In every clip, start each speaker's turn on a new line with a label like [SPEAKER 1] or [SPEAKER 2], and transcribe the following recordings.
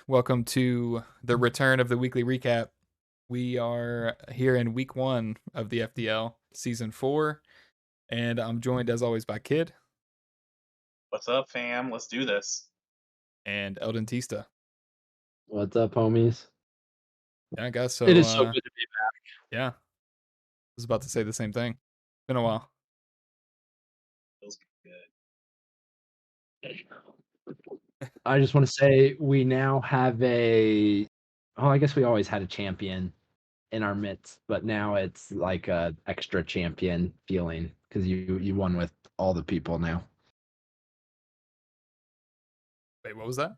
[SPEAKER 1] Welcome to the return of the weekly recap. We are here in week 1 of the FDL season 4, and I'm joined as always by Kid
[SPEAKER 2] What's up, fam? Let's do this.
[SPEAKER 1] and Eldon Tista.
[SPEAKER 3] What's up, homies?
[SPEAKER 1] Yeah, I guess
[SPEAKER 3] It
[SPEAKER 1] so.
[SPEAKER 3] is so good to be
[SPEAKER 1] Yeah, I was about to say the same thing. Been a while.
[SPEAKER 2] Feels good.
[SPEAKER 3] back. I just want to say we now have I guess we always had a champion in our midst, but now it's like a extra champion feeling because you won with all the people now.
[SPEAKER 1] Wait, what was that?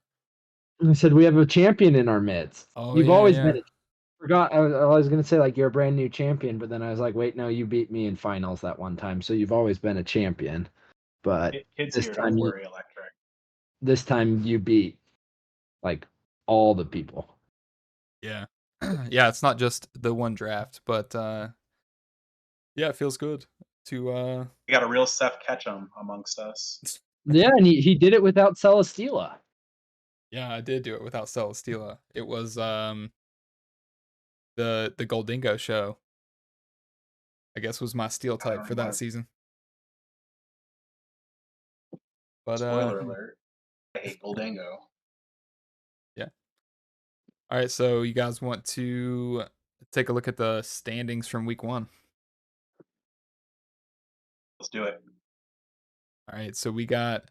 [SPEAKER 3] I said we have a champion in our midst.
[SPEAKER 1] Oh,
[SPEAKER 3] You've
[SPEAKER 1] yeah,
[SPEAKER 3] always
[SPEAKER 1] yeah.
[SPEAKER 3] been. I was gonna say like you're a brand new champion, but then I was like, wait, no, you beat me in finals that one time, so you've always been a champion. But
[SPEAKER 2] Kids
[SPEAKER 3] this
[SPEAKER 2] here,
[SPEAKER 3] time
[SPEAKER 2] don't
[SPEAKER 3] you
[SPEAKER 2] worry, Electric.
[SPEAKER 3] this time you beat like all the people.
[SPEAKER 1] Yeah. Yeah, it's not just the one draft, but yeah, it feels good to
[SPEAKER 2] We got a real Seth Ketchum amongst us.
[SPEAKER 3] Yeah, and he did it without Celesteela.
[SPEAKER 1] yeah, I did do it without Celesteela. It was the Goldingo show, I guess, was my steel
[SPEAKER 2] I
[SPEAKER 1] type
[SPEAKER 2] don't
[SPEAKER 1] for that
[SPEAKER 2] want
[SPEAKER 1] season. But
[SPEAKER 2] spoiler alert. I hate Goldango.
[SPEAKER 1] yeah. All right, so you guys want to take a look at the standings from week 1?
[SPEAKER 2] Let's do it.
[SPEAKER 1] All right, so we got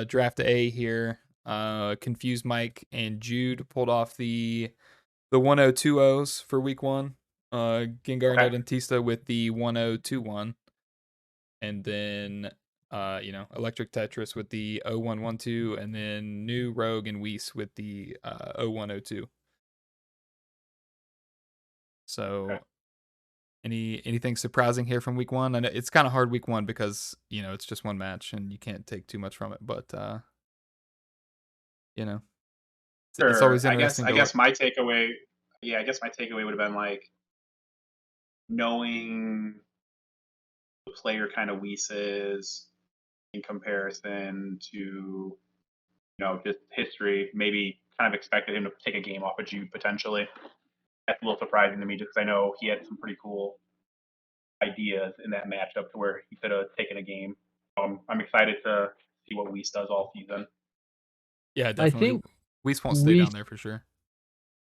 [SPEAKER 1] draft A here. Confused Mike and Jude pulled off the 1020s for week 1. Gengar and
[SPEAKER 2] Okay.
[SPEAKER 1] Adventista with the 1021. And then Electric Tetris with the 0112, and then New Rogue and Weiss with the 0102. So
[SPEAKER 2] Okay.
[SPEAKER 1] anything surprising here from week 1? I know it's kind of hard week 1 because, it's just one match and you can't take too much from it, but you know, it's
[SPEAKER 2] Sure.
[SPEAKER 1] always
[SPEAKER 2] I guess
[SPEAKER 1] interesting
[SPEAKER 2] I
[SPEAKER 1] to look.
[SPEAKER 2] guess my takeaway I guess my takeaway would have been like knowing the player kind of Weiss is in comparison to just history. Maybe kind of expected him to take a game off of Jude potentially. That's a little surprising to me just because I know he had some pretty cool ideas in that matchup to where he could have taken a game. I'm excited to see what Weiss does all season.
[SPEAKER 1] Yeah,
[SPEAKER 3] I
[SPEAKER 1] definitely.
[SPEAKER 3] think
[SPEAKER 1] Weiss won't stay
[SPEAKER 3] we
[SPEAKER 1] down there for sure.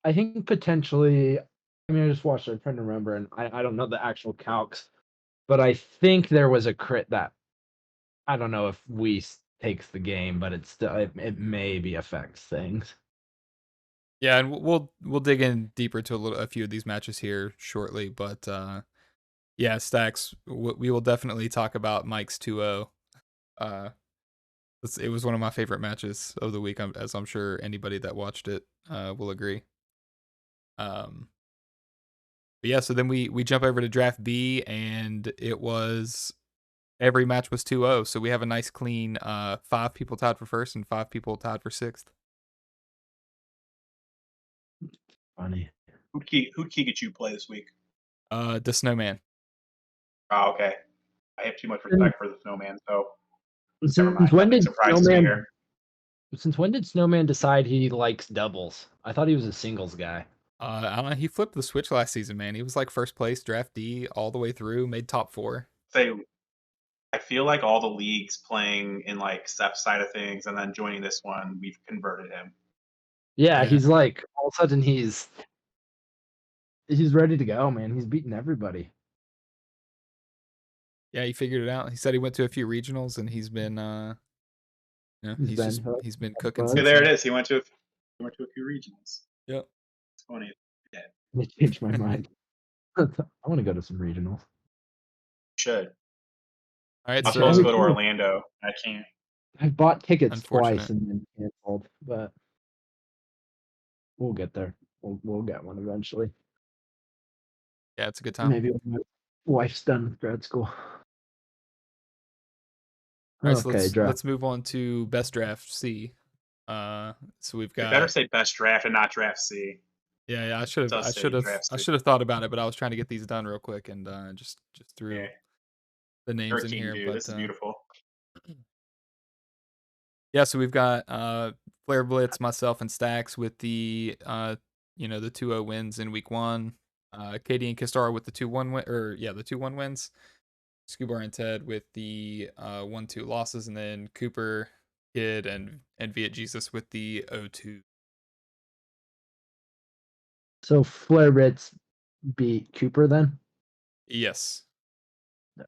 [SPEAKER 3] I think potentially I mean I just watched it, I'm trying to remember and I don't know the actual calcs, but I think there was a crit that I don't know if takes the game, but it maybe affects things.
[SPEAKER 1] Yeah, and we'll dig in deeper to a few of these matches here shortly, but yeah, Stacks, we will definitely talk about Mike's 2-0. It was one of my favorite matches of the week, as I'm sure anybody that watched it will agree. But yeah, so then we jump over to draft B, and it was every match was 2-0, so we have a nice clean 5 people tied for first and 5 people tied for sixth.
[SPEAKER 3] Funny.
[SPEAKER 2] Who'd Kikachu play this week?
[SPEAKER 1] The Snowman.
[SPEAKER 2] Oh, okay. I have too much
[SPEAKER 3] Since
[SPEAKER 2] respect for the Snowman, so never
[SPEAKER 3] since
[SPEAKER 2] mind.
[SPEAKER 3] when
[SPEAKER 2] Nothing
[SPEAKER 3] did
[SPEAKER 2] surprises me here.
[SPEAKER 3] Snowman decide he likes doubles? I thought he was a singles guy.
[SPEAKER 1] I don't know. He flipped the switch last season, man. He was like first place, draft D, all the way through, made top 4.
[SPEAKER 2] Say, I feel like all the leagues playing in like Steph's side of things, and then joining this one, we've converted him.
[SPEAKER 3] Yeah,
[SPEAKER 1] Yeah.
[SPEAKER 3] he's like all of a sudden he's ready to go, man. He's beating everybody.
[SPEAKER 1] Yeah, he figured it out. He said he went to a few regionals and he's been he's been cooking
[SPEAKER 2] Okay,
[SPEAKER 1] since
[SPEAKER 2] there it
[SPEAKER 1] then.
[SPEAKER 2] is. He went to a few regionals.
[SPEAKER 1] Yep.
[SPEAKER 2] It's funny. Yeah,
[SPEAKER 3] They changed my mind. I want to go to some regionals.
[SPEAKER 2] should.
[SPEAKER 1] All right,
[SPEAKER 2] I'm supposed to
[SPEAKER 1] so
[SPEAKER 2] go to Orlando. I can't.
[SPEAKER 3] I've bought tickets twice
[SPEAKER 1] unfortunate.
[SPEAKER 3] and then canceled, but we'll get there. We'll get one eventually.
[SPEAKER 1] Yeah, it's a good time.
[SPEAKER 3] Maybe when my wife's done with grad school.
[SPEAKER 1] All right, so
[SPEAKER 3] Okay, draft.
[SPEAKER 1] let's move on to best draft C. So we've
[SPEAKER 2] You better
[SPEAKER 1] got
[SPEAKER 2] say best draft and not draft C.
[SPEAKER 1] yeah. I
[SPEAKER 2] It does say draft
[SPEAKER 1] I
[SPEAKER 2] C.
[SPEAKER 1] should have thought about it, but I was trying to get these done real quick and just
[SPEAKER 2] Yeah,
[SPEAKER 1] threw the
[SPEAKER 2] you're
[SPEAKER 1] names
[SPEAKER 2] a
[SPEAKER 1] in
[SPEAKER 2] king,
[SPEAKER 1] here.
[SPEAKER 2] dude.
[SPEAKER 1] But
[SPEAKER 2] This is beautiful.
[SPEAKER 1] yeah, so we've got Flare Blitz, myself, and Stacks with the the 2-0 wins in week one. Katie and Kistar with the 2-1 win, or yeah, the 2-1 wins. Scubar and Ted with the 1-2 losses, and then Cooper, Kid, and Viet Jesus with the 0-2.
[SPEAKER 3] So Flair Ritz beat Cooper then?
[SPEAKER 1] Yes.
[SPEAKER 2] I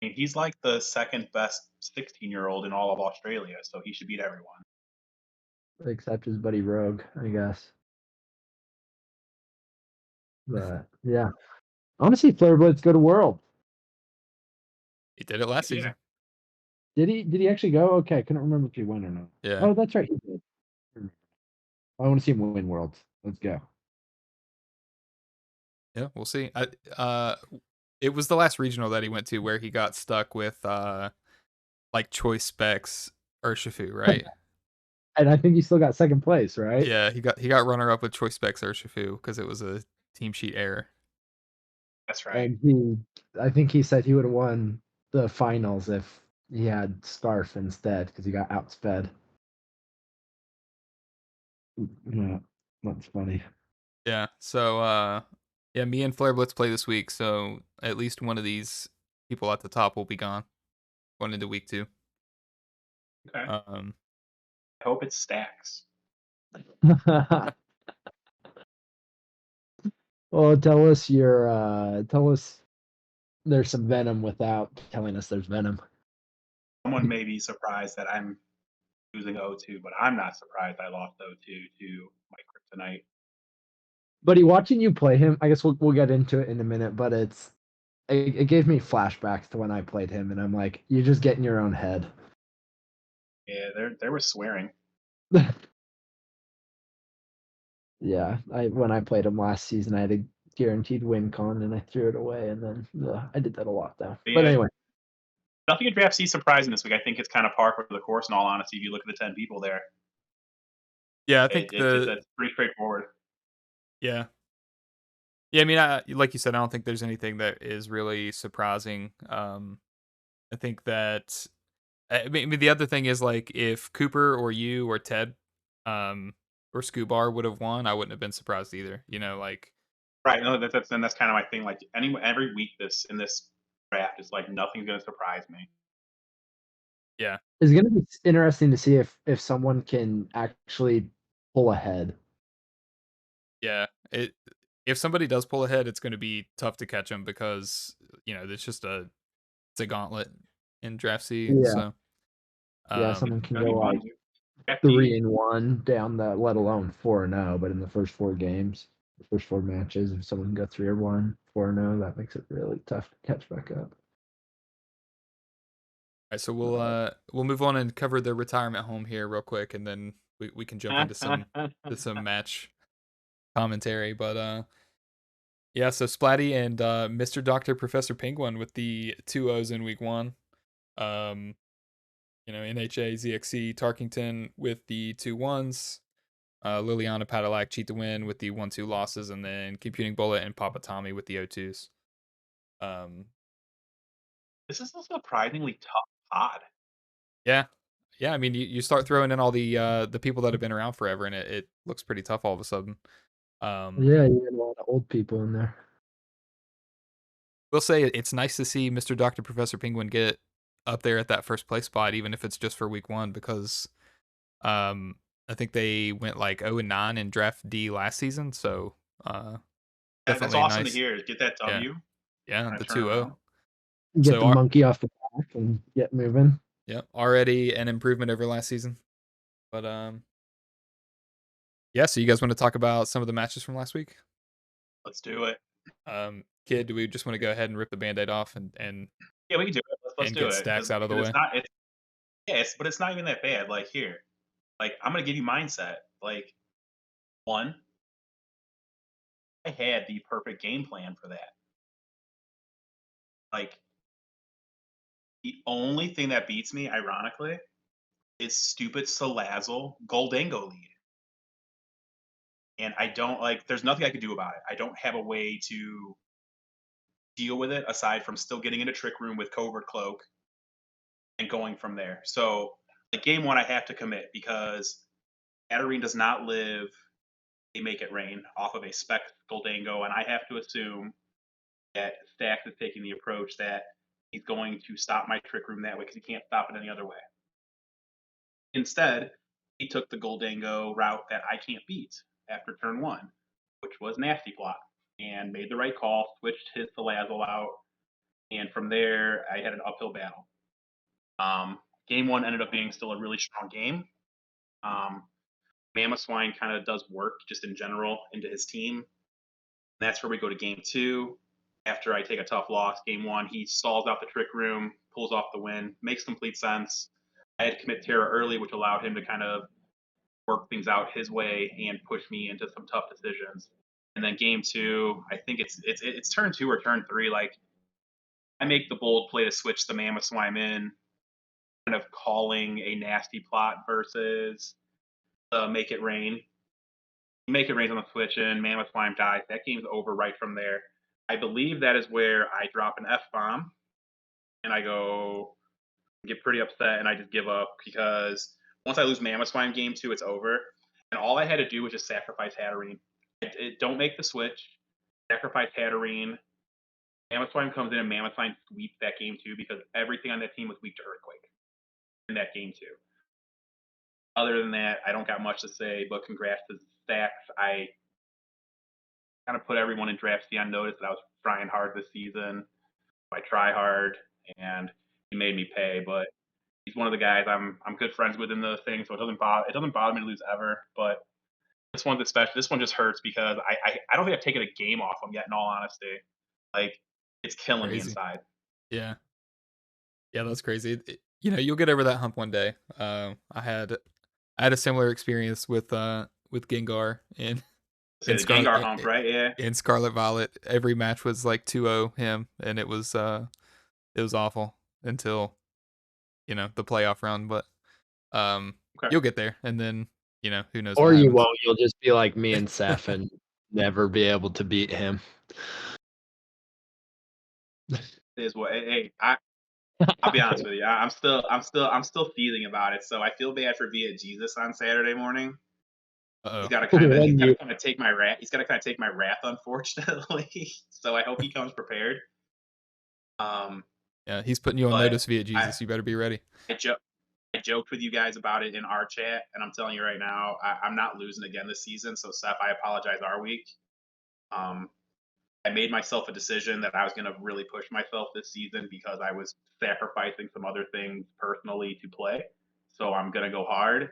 [SPEAKER 2] mean, he's like the second best 16-year-old in all of Australia, so he should beat everyone.
[SPEAKER 3] Except his buddy Rogue, I guess. But yeah. I want to see Flair Blitz go to World.
[SPEAKER 1] He did it last
[SPEAKER 2] Yeah.
[SPEAKER 1] season.
[SPEAKER 3] Did he actually go? Okay, I couldn't remember if he went or not.
[SPEAKER 1] Yeah.
[SPEAKER 3] Oh, that's right, he did. I want to see him win Worlds. Let's go.
[SPEAKER 1] Yeah, we'll see. It was the last regional that he went to where he got stuck with like choice specs Urshifu, right?
[SPEAKER 3] And I think he still got second place, right?
[SPEAKER 1] Yeah, he got runner up with choice specs Urshifu because it was a team sheet error.
[SPEAKER 2] That's right.
[SPEAKER 3] And I think he said he would have won the finals if he had Scarf instead because he got outsped. Yeah, that's funny.
[SPEAKER 1] Yeah. So yeah, me and Flare Blitz play this week, so at least one of these people at the top will be gone going into week 2.
[SPEAKER 2] Okay.
[SPEAKER 1] Um
[SPEAKER 2] I hope it stacks.
[SPEAKER 3] Well, tell us there's some venom without telling us there's venom.
[SPEAKER 2] Someone may be surprised that I'm losing 0-2, but I'm not surprised I lost 0-2 to my kryptonite.
[SPEAKER 3] Buddy, watching you play him, I guess we'll get into it in a minute, but it gave me flashbacks to when I played him, and I'm like, you just get in your own head.
[SPEAKER 2] Yeah, they were swearing.
[SPEAKER 3] Yeah, when I played him last season, I had a guaranteed win con, and I threw it away, and then I did that a lot though.
[SPEAKER 2] But
[SPEAKER 3] But
[SPEAKER 2] yeah,
[SPEAKER 3] anyway,
[SPEAKER 2] nothing in Draft C surprising this week. I think it's kind of par for the course. In all honesty, if you look at the 10 people there,
[SPEAKER 1] yeah, I think
[SPEAKER 2] it's pretty straightforward.
[SPEAKER 1] yeah. Yeah, I mean, like you said, I don't think there's anything that is really surprising. I think that I mean, the other thing is like if Cooper or you or Ted or Scubar would have won, I wouldn't have been surprised either. Like
[SPEAKER 2] Right. No, that's kind of my thing. Like every week in this draft, it's like nothing's gonna surprise me.
[SPEAKER 1] yeah,
[SPEAKER 3] it's gonna be interesting to see if someone can actually pull ahead.
[SPEAKER 1] yeah. If somebody does pull ahead, it's going to be tough to catch them because it's just it's a gauntlet in draft C.
[SPEAKER 3] Yeah,
[SPEAKER 1] So
[SPEAKER 3] yeah,
[SPEAKER 2] It's
[SPEAKER 3] someone can
[SPEAKER 2] gonna
[SPEAKER 3] go
[SPEAKER 2] be fun,
[SPEAKER 3] like
[SPEAKER 2] dude. Draft D,
[SPEAKER 3] 3-1 down the, let alone 4-0, but in the first 4 games, the first 4 matches, if someone can go 3-1, 4-0, that makes it really tough to catch back up.
[SPEAKER 1] all right, so we'll move on and cover the retirement home here real quick, and then we can jump into some match commentary. But yeah, so Splatty and Mr. Doctor Professor Penguin with the 2-0s in week one. Um, NHA ZXC Tarkington with the 2-1s. Liliana Padillac cheat to win with the 1-2 losses, and then Computing Bullet and Papa Tommy with the 0-2s. Um,
[SPEAKER 2] this is a surprisingly tough pod.
[SPEAKER 1] yeah, yeah. I mean, you start throwing in all the people that have been around forever, and it looks pretty tough all of a sudden.
[SPEAKER 3] Yeah, you had a lot of old people in there.
[SPEAKER 1] We'll say it's nice to see Mr. Doctor Professor Penguin get up there at that first place spot, even if it's just for week one, because I think they went like 0-9 in draft D last season, so
[SPEAKER 2] That's
[SPEAKER 1] definitely
[SPEAKER 2] awesome to
[SPEAKER 1] nice.
[SPEAKER 2] hear. Is get that
[SPEAKER 1] Yeah,
[SPEAKER 2] W,
[SPEAKER 1] yeah,
[SPEAKER 2] kind
[SPEAKER 1] the
[SPEAKER 2] of turn
[SPEAKER 1] 2-0.
[SPEAKER 2] around.
[SPEAKER 3] Get
[SPEAKER 1] So
[SPEAKER 3] the monkey off the back and get moving.
[SPEAKER 1] yeah, already an improvement over last season. But yeah. So you guys want to talk about some of the matches from last week?
[SPEAKER 2] Let's do it.
[SPEAKER 1] Kid, do we just want to go ahead and rip the band-aid off and
[SPEAKER 2] Yeah, we can do it. Let's
[SPEAKER 1] and
[SPEAKER 2] do
[SPEAKER 1] get
[SPEAKER 2] it
[SPEAKER 1] Stacks out of the
[SPEAKER 2] because it's
[SPEAKER 1] way?
[SPEAKER 2] not it's yeah, but it's not even that bad. Like here, like I'm gonna give you mindset. Like one, I had the perfect game plan for that. Like the only thing that beats me, ironically, is stupid Salazzle Goldango lead. And I don't like there's nothing I could do about it. I don't have a way to deal with it aside from still getting into trick room with covert cloak and going from there. So Like game one, I have to commit because Katarine does not live a Make It Rain off of a spec Goldango, and I have to assume that Stax is taking the approach that he's going to stop my Trick Room that way because he can't stop it any other way. Instead, he took the Goldango route that I can't beat after turn one, which was Nasty Plot, and made the right call, switched his Salazzle out, and from there, I had an uphill battle. Game one ended up being still a really strong game. Mamoswine kind of does work just in general into his team. That's where we go to game two. After I take a tough loss, game one, he stalls out the Trick Room, pulls off the win, makes complete sense. I had to commit Terra early, which allowed him to kind of work things out his way and push me into some tough decisions. And then game two, I think it's turn two or turn three. Like I make the bold play to switch the Mamoswine in, kind of calling a Nasty Plot versus Make It Rain. Make It Rain on the switch in, Mamoswine dies. That game's over right from there. I believe that is where I drop an F bomb and I go get pretty upset and I just give up because once I lose Mamoswine game two, it's over. And all I had to do was just sacrifice Hatterene. Don't make the switch. Sacrifice Hatterene. Mamoswine comes in and Mamoswine sweeps that game too because everything on that team was weak to Earthquake in that game too. Other than that, I don't got much to say, but congrats to Stax. I kind of put everyone in Draft C on notice that I was trying hard this season. I try hard, and he made me pay. But he's one of the guys I'm good friends with in the thing, so it doesn't bother me to lose ever. But this one's especially this one just hurts because I don't think I've taken a game off him yet. In all honesty, like it's killing me
[SPEAKER 1] Crazy.
[SPEAKER 2] inside.
[SPEAKER 1] Yeah. Yeah, that's crazy. You'll get over that hump one day. I had a similar experience with Gengar
[SPEAKER 2] Say
[SPEAKER 1] in
[SPEAKER 2] the Gengar
[SPEAKER 1] Scarlet
[SPEAKER 2] hump, right? Yeah.
[SPEAKER 1] in Scarlet Violet. Every match was like 2-0 him, and it was awful until the playoff round. But
[SPEAKER 2] Okay.
[SPEAKER 1] you'll get there, and then who knows what
[SPEAKER 3] Or you
[SPEAKER 1] happens.
[SPEAKER 3] won't. You'll just be like me and Seth and never be able to beat him.
[SPEAKER 2] It is what. Hey, I'll be honest with you. I'm still feeling about it. So I feel bad for Via Jesus on Saturday morning.
[SPEAKER 1] Uh-oh.
[SPEAKER 2] He's
[SPEAKER 3] When
[SPEAKER 2] got to
[SPEAKER 3] you
[SPEAKER 2] kind of take my wrath. He's got to kind of take my wrath, unfortunately. So I hope he comes prepared. Um,
[SPEAKER 1] Yeah, he's putting you on
[SPEAKER 2] but
[SPEAKER 1] notice via
[SPEAKER 2] I
[SPEAKER 1] Jesus. You better be ready.
[SPEAKER 2] I, jo- I joked with you guys about it in our chat, and I'm telling you right now, I'm not losing again this season. So Seth, I apologize. Our week. Um, I made myself a decision that I was going to really push myself this season because I was sacrificing some other things personally to play. So I'm going to go hard.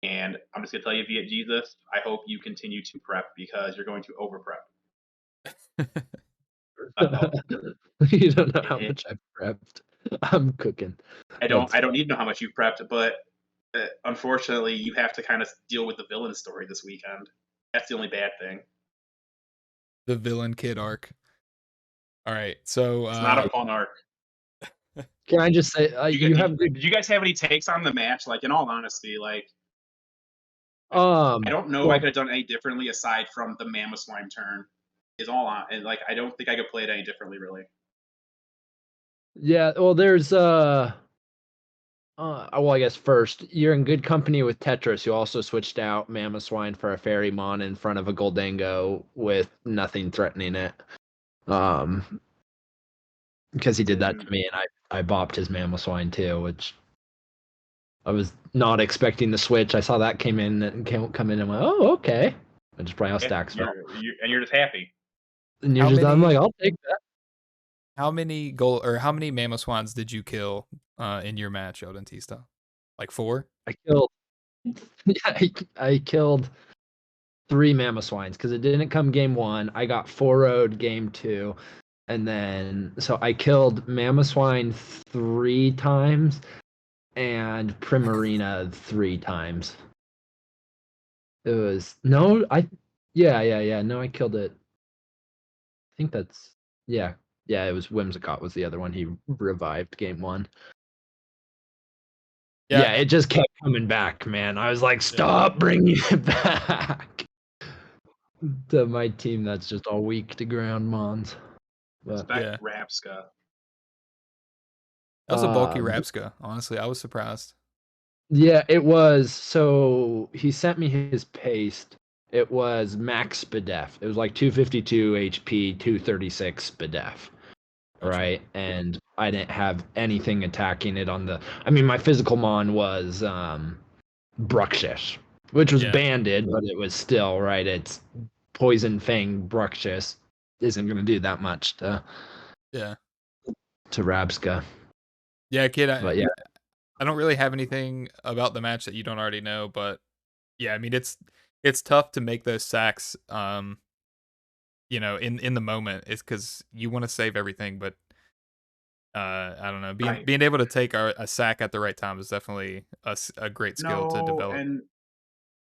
[SPEAKER 2] And I'm just going to tell you via Jesus, I hope you continue to prep because you're going to over prep.
[SPEAKER 3] you don't know how
[SPEAKER 2] It,
[SPEAKER 3] much I've prepped. I'm cooking. That's
[SPEAKER 2] I don't need to know how much you've prepped, but unfortunately, you have to kind of deal with the villain story this weekend. That's the only bad thing.
[SPEAKER 1] The villain kid arc. All right, so
[SPEAKER 2] It's not a fun arc.
[SPEAKER 3] Can I just say you have good
[SPEAKER 2] Did you guys have any takes on the match? Like, in all honesty, like I don't know if I
[SPEAKER 3] well
[SPEAKER 2] could have done any differently aside from the Mamoswine turn. Is all on, and like I don't think I could play it any differently, really.
[SPEAKER 3] yeah, well there's well, I guess first, you're in good company with Tetris, who also switched out Mamoswine for a Fairy Mon in front of a Goldango with nothing threatening it. Because he did that to me, and I bopped his Mamoswine too, which I was not expecting the switch. I saw that come in and went, oh, okay. I just probably how
[SPEAKER 2] Yeah,
[SPEAKER 3] stacks fell.
[SPEAKER 2] you're just happy.
[SPEAKER 3] And you're
[SPEAKER 1] how
[SPEAKER 3] just, I'm like,
[SPEAKER 1] many
[SPEAKER 3] I'll take that.
[SPEAKER 1] how many Mamoswines did you kill in your match, Odentista? Like 4?
[SPEAKER 3] I killed, yeah, I killed 3 Mamoswines because it didn't come game 1. I got 4-0'd game 2. And then, so I killed Mamoswine 3 times and Primarina 3 times. It was, no, yeah. No, I killed it. I think that's, yeah. Yeah, it was Whimsicott was the other one. He revived game 1. Yeah,
[SPEAKER 1] Yeah,
[SPEAKER 3] it just kept coming back, man. I was like,
[SPEAKER 1] yeah.
[SPEAKER 3] stop bringing it back to my team that's just all weak to ground mons. But
[SPEAKER 2] Respect
[SPEAKER 1] Yeah.
[SPEAKER 2] Rapska.
[SPEAKER 1] That was a bulky
[SPEAKER 3] um,
[SPEAKER 1] Rapska, honestly. I was surprised.
[SPEAKER 3] Yeah, it was. So he sent me his paste. It was max SPDEF. It was like 252 HP, 236 SPDEF,
[SPEAKER 1] Gotcha.
[SPEAKER 3] right? And I didn't have anything attacking it on the. I mean, my physical mon was Bruxish, which was
[SPEAKER 1] Yeah.
[SPEAKER 3] banded, but it was still right. It's Poison Fang Bruxish isn't going to do that much
[SPEAKER 1] Yeah.
[SPEAKER 3] to Rabska.
[SPEAKER 1] Yeah, kid.
[SPEAKER 3] But yeah,
[SPEAKER 1] I don't really have anything about the match that you don't already know, but yeah, I mean it's tough to make those sacks. In the moment, it's because you want to save everything, but I don't know, being
[SPEAKER 2] Right.
[SPEAKER 1] being able to take a sack at the right time is definitely a great skill to
[SPEAKER 2] No,
[SPEAKER 1] develop.
[SPEAKER 2] and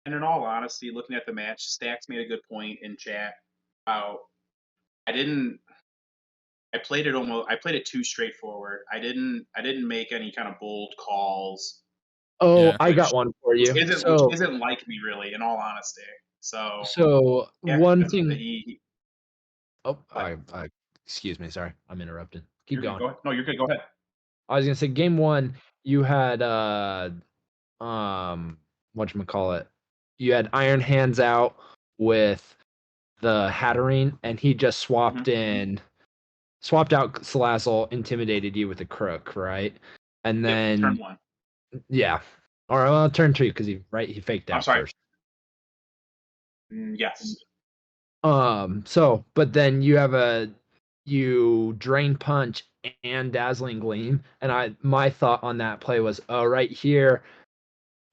[SPEAKER 2] in all honesty, looking at the match, Stacks made a good point in chat about I didn't I played it too straightforward. I didn't make any kind of bold calls,
[SPEAKER 3] oh,
[SPEAKER 1] Yeah,
[SPEAKER 3] I got
[SPEAKER 2] which
[SPEAKER 3] one for you.
[SPEAKER 2] which isn't like me really, in all honesty. So
[SPEAKER 3] So
[SPEAKER 2] yeah,
[SPEAKER 3] one thing. Oh,
[SPEAKER 2] but
[SPEAKER 3] excuse me. Sorry, I'm interrupted. Keep
[SPEAKER 2] you're good.
[SPEAKER 3] going.
[SPEAKER 2] Go ahead. No, you're good. Go ahead.
[SPEAKER 3] I was gonna say game one, you had whatchamacallit, you had Iron Hands out with the Hatterene, and he just
[SPEAKER 2] Hmm.
[SPEAKER 3] swapped out Salazzle, intimidated you with a crook, right? And
[SPEAKER 2] Yep. Turn
[SPEAKER 3] then
[SPEAKER 2] one.
[SPEAKER 3] yeah. Or well, turn two, because he faked
[SPEAKER 2] I'm
[SPEAKER 3] out
[SPEAKER 2] sorry.
[SPEAKER 3] first.
[SPEAKER 2] Yes.
[SPEAKER 3] So but then you drain punch and dazzling gleam. And my thought on that play was, oh, right here,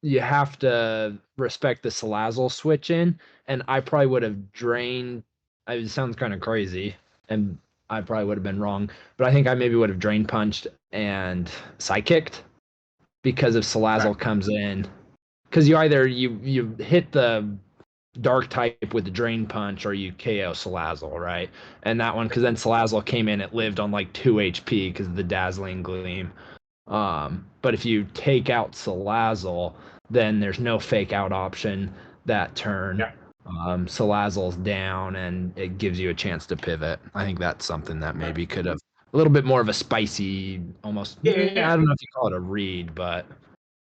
[SPEAKER 3] you have to respect the Salazzle switch in, and I probably would have drained. It sounds kind of crazy, and I probably would have been wrong, but I think I maybe would have drain punched and psychicked, because if
[SPEAKER 2] Okay.
[SPEAKER 3] Salazzle comes in, because you hit the dark type with the drain punch, or you KO Salazzle, right? And that one, because then Salazzle came in, it lived on like 2 HP because of the dazzling gleam. But if you take out Salazzle, then there's no fake out option that turn.
[SPEAKER 2] Yeah.
[SPEAKER 3] Salazzle's down, and it gives you a chance to pivot. I think that's something that
[SPEAKER 2] Okay.
[SPEAKER 3] maybe could have a little bit more of a spicy, almost.
[SPEAKER 2] Yeah. Yeah.
[SPEAKER 3] I
[SPEAKER 2] Yeah.
[SPEAKER 3] don't know if you call it a read, but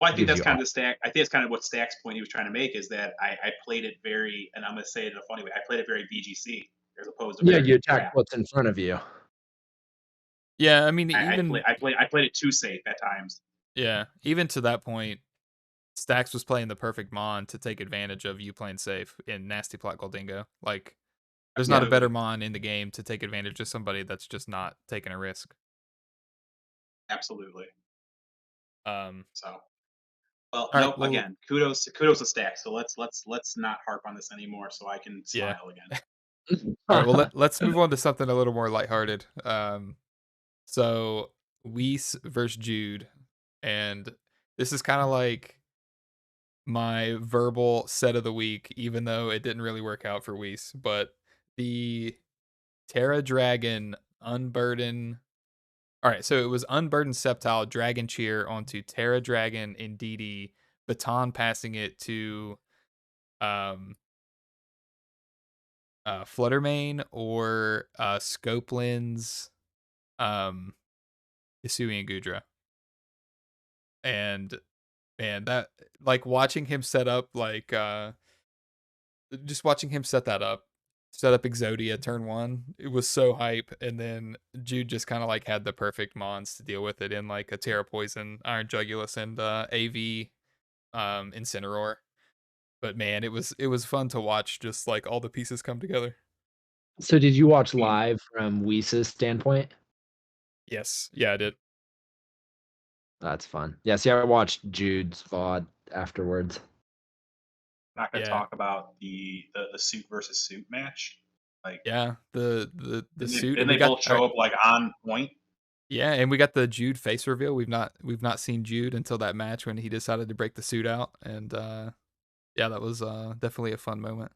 [SPEAKER 2] Well, I think
[SPEAKER 3] gives
[SPEAKER 2] that's
[SPEAKER 3] you.
[SPEAKER 2] kind of the stack. I think it's kind of what Stack's point he was trying to make is that I played it very, and I'm going to say it in a funny way. I played it very VGC as opposed to
[SPEAKER 3] Yeah,
[SPEAKER 2] very
[SPEAKER 3] you attack
[SPEAKER 2] draft.
[SPEAKER 3] what's in front of you.
[SPEAKER 1] yeah. I mean, even
[SPEAKER 2] I played it too safe at times.
[SPEAKER 1] yeah, even to that point, Stax was playing the perfect mon to take advantage of you playing safe in Nasty Plot Goldingo. Like, there's not a better
[SPEAKER 2] Absolutely.
[SPEAKER 1] mon in the game to take advantage of somebody that's just not taking a risk.
[SPEAKER 2] Absolutely.
[SPEAKER 1] Um,
[SPEAKER 2] So, well,
[SPEAKER 1] all right,
[SPEAKER 2] no,
[SPEAKER 1] well,
[SPEAKER 2] again, kudos to Stack. So let's not harp on this anymore so I can
[SPEAKER 1] yeah.
[SPEAKER 2] smile again.
[SPEAKER 1] All right, well let's move on to something a little more lighthearted. So Weiss versus Jude, and this is kind of like my verbal set of the week, even though it didn't really work out for Weiss. But the Terra Dragon Unburden. All right, so it was Unburden Sceptile Dragon Cheer onto Terra Dragon in DD, baton passing it to um Fluttermane or Scopeland's um Isui and Gudra. And man, that like watching him set up just watching him set up Exodia turn one, it was so hype. And then Jude just kind of like had the perfect mons to deal with it in like a Terra Poison, Iron Jugulus, and AV Incineroar. But man, it was fun to watch just like all the pieces come together.
[SPEAKER 3] So did you watch
[SPEAKER 2] I mean,
[SPEAKER 3] live from Weiss's standpoint?
[SPEAKER 1] Yes, yeah, I did.
[SPEAKER 3] That's fun. Yeah, see, I watched Jude's VOD afterwards.
[SPEAKER 2] not going to
[SPEAKER 1] Yeah,
[SPEAKER 2] talk about the suit versus suit match. Like,
[SPEAKER 1] yeah. The suit,
[SPEAKER 2] didn't
[SPEAKER 1] and we
[SPEAKER 2] they
[SPEAKER 1] got
[SPEAKER 2] both
[SPEAKER 1] all right.
[SPEAKER 2] show up like on point?
[SPEAKER 1] Yeah, and we got the Jude face reveal. We've not seen Jude until that match when he decided to break the suit out, and yeah, that was definitely a fun moment.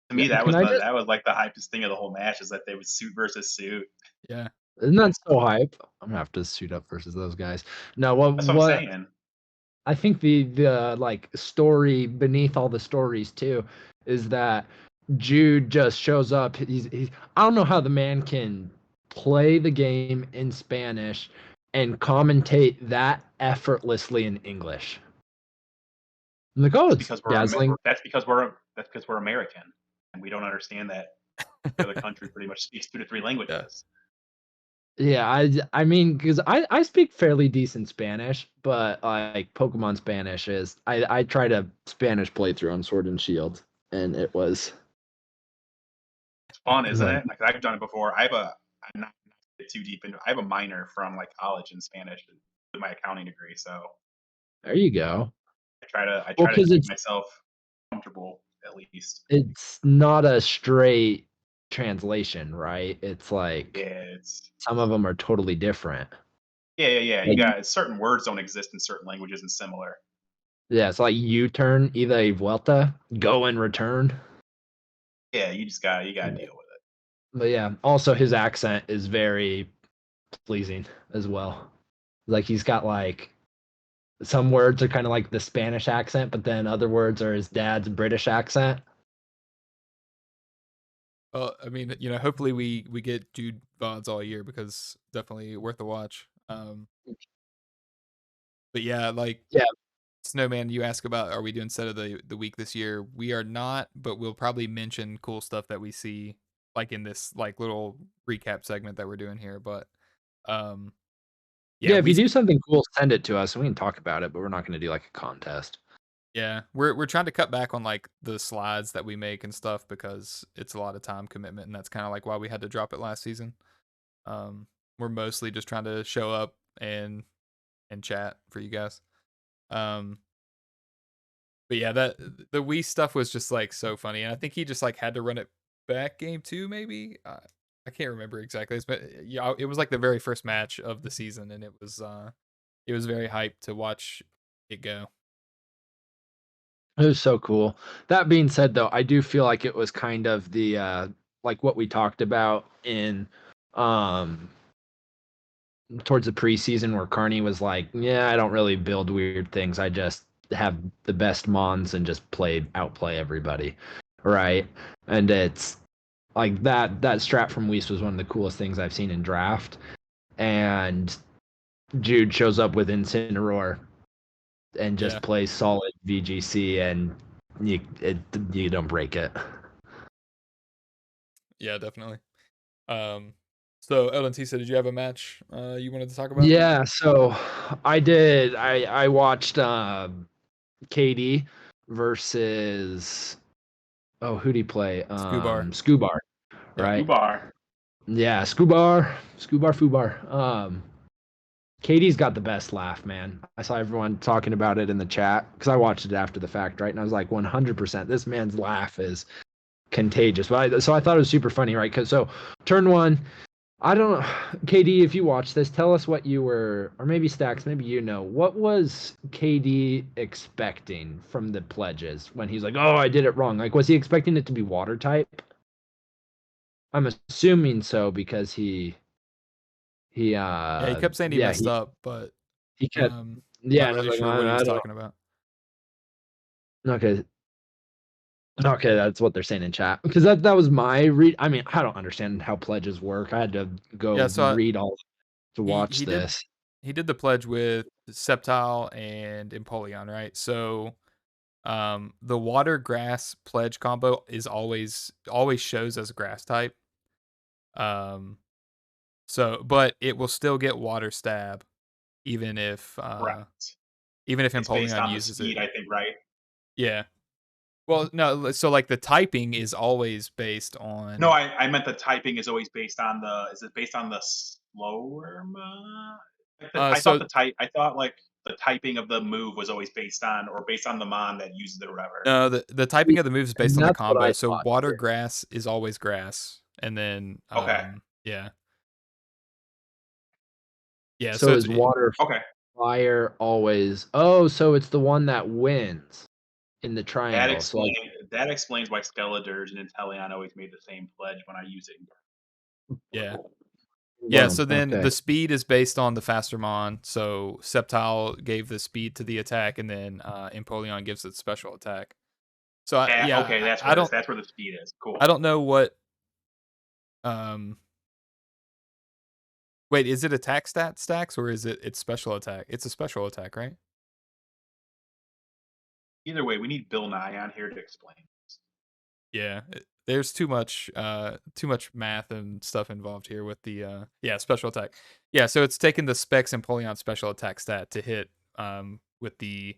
[SPEAKER 2] To me,
[SPEAKER 3] Can I just
[SPEAKER 2] that was like the hypest thing of the whole match is that they was suit versus suit.
[SPEAKER 1] Yeah,
[SPEAKER 3] Isn't that so hype? I'm gonna have to suit up versus those guys. No,
[SPEAKER 2] That's what I'm saying.
[SPEAKER 3] I think the like story beneath all the stories too is that Jude just shows up. He's I don't know how the man can play the game in Spanish and commentate that effortlessly in English. I'm like, oh,
[SPEAKER 2] That's
[SPEAKER 3] it's
[SPEAKER 2] because
[SPEAKER 3] dazzling.
[SPEAKER 2] that's because we're American, and we don't understand that the other country pretty much speaks 2 to 3
[SPEAKER 1] Yeah.
[SPEAKER 2] languages.
[SPEAKER 3] Yeah, I mean, because I speak fairly decent Spanish, but like Pokemon Spanish is I tried a Spanish playthrough on Sword and Shield, and it was
[SPEAKER 2] It's fun, isn't
[SPEAKER 3] like,
[SPEAKER 2] it? Like, I've done it before. I'm not get too deep into I have a minor from, like, college in Spanish with my accounting degree, so
[SPEAKER 3] there you go.
[SPEAKER 2] I
[SPEAKER 3] Well,
[SPEAKER 2] try to
[SPEAKER 3] because
[SPEAKER 2] keep myself comfortable at least.
[SPEAKER 3] it's not a straight translation, right? It's like
[SPEAKER 2] Yeah, it's
[SPEAKER 3] some of them are totally different.
[SPEAKER 2] yeah, you
[SPEAKER 3] Like,
[SPEAKER 2] got certain words don't exist in certain languages and similar.
[SPEAKER 3] yeah, it's like U-turn, ida y vuelta, go and return.
[SPEAKER 2] Yeah, you gotta deal with it.
[SPEAKER 3] But yeah, also his accent is very pleasing as well. Like he's got like some words are kind of like the Spanish accent, but then other words are his dad's British accent.
[SPEAKER 1] Well, I mean, hopefully we get Jude VODs all year because definitely worth a watch. But yeah, like
[SPEAKER 3] Yeah,
[SPEAKER 1] Snowman, you ask about are we doing set of the week this year? We are not, but we'll probably mention cool stuff that we see like in this like little recap segment that we're doing here. But um yeah,
[SPEAKER 3] yeah. If you do something cool, send it to us and we can talk about it. But we're not going to do like a contest.
[SPEAKER 1] we're trying to cut back on like the slides that we make and stuff because it's a lot of time commitment and that's kind of like why we had to drop it last season. We're mostly just trying to show up and chat for you guys. Um but yeah, that the Wii stuff was just like so funny, and I think he just like had to run it back game 2 maybe. I can't remember exactly. But yeah, it was like the very first match of the season and it was very hyped to watch it go.
[SPEAKER 3] It was so cool. That being said, though, I do feel like it was kind of the like what we talked about in um towards the preseason where Carney was like, "Yeah, I don't really build weird things. I just have the best mons and just outplay everybody." Right? And it's like that strat from Weiss was one of the coolest things I've seen in draft. And Jude shows up with Incineroar and
[SPEAKER 1] Yeah,
[SPEAKER 3] just plays solid VGC and you don't break it.
[SPEAKER 1] yeah, definitely. Um, so LNT said, did you have a match you wanted to talk about?
[SPEAKER 3] Yeah, so I did. I watched KD versus who'd he play?
[SPEAKER 1] Scubar.
[SPEAKER 3] Scubar,
[SPEAKER 1] Yep.
[SPEAKER 3] right?
[SPEAKER 2] Ubar.
[SPEAKER 3] Yeah, Scubar Fubar. KD's got the best laugh, man. I saw everyone talking about it in the chat because I watched it after the fact, right? And I was like, 100%. This man's laugh is contagious. So I thought it was super funny, right? Because so turn one, I don't know, KD. If you watch this, tell us what you were, or maybe Stacks, maybe what was KD expecting from the pledges when he's like, "Oh, I did it wrong." Like, was he expecting it to be water type? I'm assuming so because he
[SPEAKER 1] Yeah, he kept saying he
[SPEAKER 3] yeah
[SPEAKER 1] messed up, but
[SPEAKER 3] he kept
[SPEAKER 1] um
[SPEAKER 3] yeah,
[SPEAKER 1] not
[SPEAKER 3] and I was
[SPEAKER 1] really
[SPEAKER 3] like,
[SPEAKER 1] sure what he was
[SPEAKER 3] I don't
[SPEAKER 1] talking about.
[SPEAKER 3] okay. Okay, that's what they're saying in chat. Because that was my read. I mean, I don't understand how pledges work. I had to
[SPEAKER 1] Yeah,
[SPEAKER 3] go
[SPEAKER 1] so
[SPEAKER 3] read all to
[SPEAKER 1] he
[SPEAKER 3] watch
[SPEAKER 1] he did
[SPEAKER 3] this.
[SPEAKER 1] he did the pledge with Sceptile and Empoleon, right? So the water grass pledge combo is always shows as grass type. Um but it will still get water stab even if
[SPEAKER 2] Correct.
[SPEAKER 1] even if
[SPEAKER 2] It's based
[SPEAKER 1] Empoleon
[SPEAKER 2] on the
[SPEAKER 1] uses it.
[SPEAKER 2] speed, I think, right?
[SPEAKER 1] Yeah. Well, no, so like the typing is always based
[SPEAKER 2] No,
[SPEAKER 1] on
[SPEAKER 2] I meant the typing is always based on the is it based on the slower I thought
[SPEAKER 1] so
[SPEAKER 2] I thought, like, the typing of the move was always based on or based on the mon that uses it or whatever.
[SPEAKER 1] no, the typing of the moves is based
[SPEAKER 3] And
[SPEAKER 1] on the
[SPEAKER 3] that's what
[SPEAKER 1] combo.
[SPEAKER 3] I
[SPEAKER 1] So
[SPEAKER 3] thought
[SPEAKER 1] water
[SPEAKER 3] too.
[SPEAKER 1] grass is always grass. And then
[SPEAKER 2] Okay.
[SPEAKER 1] yeah. Yeah, so
[SPEAKER 3] So
[SPEAKER 1] it's
[SPEAKER 3] is water
[SPEAKER 2] Okay.
[SPEAKER 3] fire always? Oh, so it's the one that wins in the triangle. So like,
[SPEAKER 2] That explains why Skeledirge and Inteleon always made the same pledge when I use it.
[SPEAKER 1] yeah. Yeah,
[SPEAKER 3] boom.
[SPEAKER 1] so then
[SPEAKER 3] Okay.
[SPEAKER 1] the speed is based on the faster mon. So Sceptile gave the speed to the attack, and then Empoleon gives it special attack. So
[SPEAKER 2] Okay, that's what it is. That's where the speed is.
[SPEAKER 1] I
[SPEAKER 2] Cool.
[SPEAKER 1] don't know what um wait, is it attack stacks or is it's special attack? It's a special attack, right?
[SPEAKER 2] Either way, we need Bill Nye on here to explain.
[SPEAKER 1] Yeah, there's too much math and stuff involved here with the yeah, special attack. Yeah, so it's taking the Specs and Empoleon special attack stat to hit with the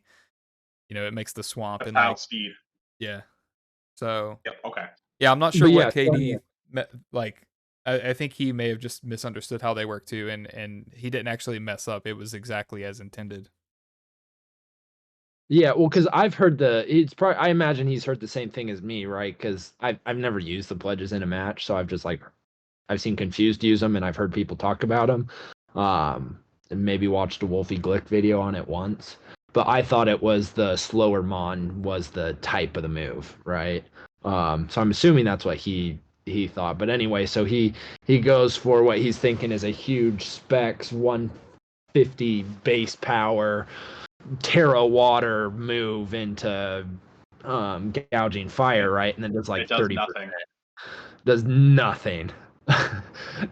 [SPEAKER 1] it makes the swamp
[SPEAKER 2] A
[SPEAKER 1] and
[SPEAKER 2] style
[SPEAKER 1] like
[SPEAKER 2] speed.
[SPEAKER 1] yeah. So
[SPEAKER 2] Yep. Okay.
[SPEAKER 1] yeah, I'm not sure
[SPEAKER 3] But
[SPEAKER 1] what
[SPEAKER 3] yeah, so
[SPEAKER 1] KD like. I think he may have just misunderstood how they work too, and he didn't actually mess up. It was exactly as intended.
[SPEAKER 3] yeah, well, because I've heard it's probably I imagine he's heard the same thing as me, right? Because I've never used the pledges in a match, so I've just like I've seen Confused use them, and I've heard people talk about them. And maybe watched a Wolfie Glick video on it once. But I thought it was the slower Mon was the type of the move, right? So I'm assuming that's what he thought. But anyway, so he goes for what he's thinking is a huge specs 150 base power Terra water move into gouging fire, right? And then does like
[SPEAKER 2] It does
[SPEAKER 3] 30%.
[SPEAKER 2] nothing.
[SPEAKER 3] Does nothing.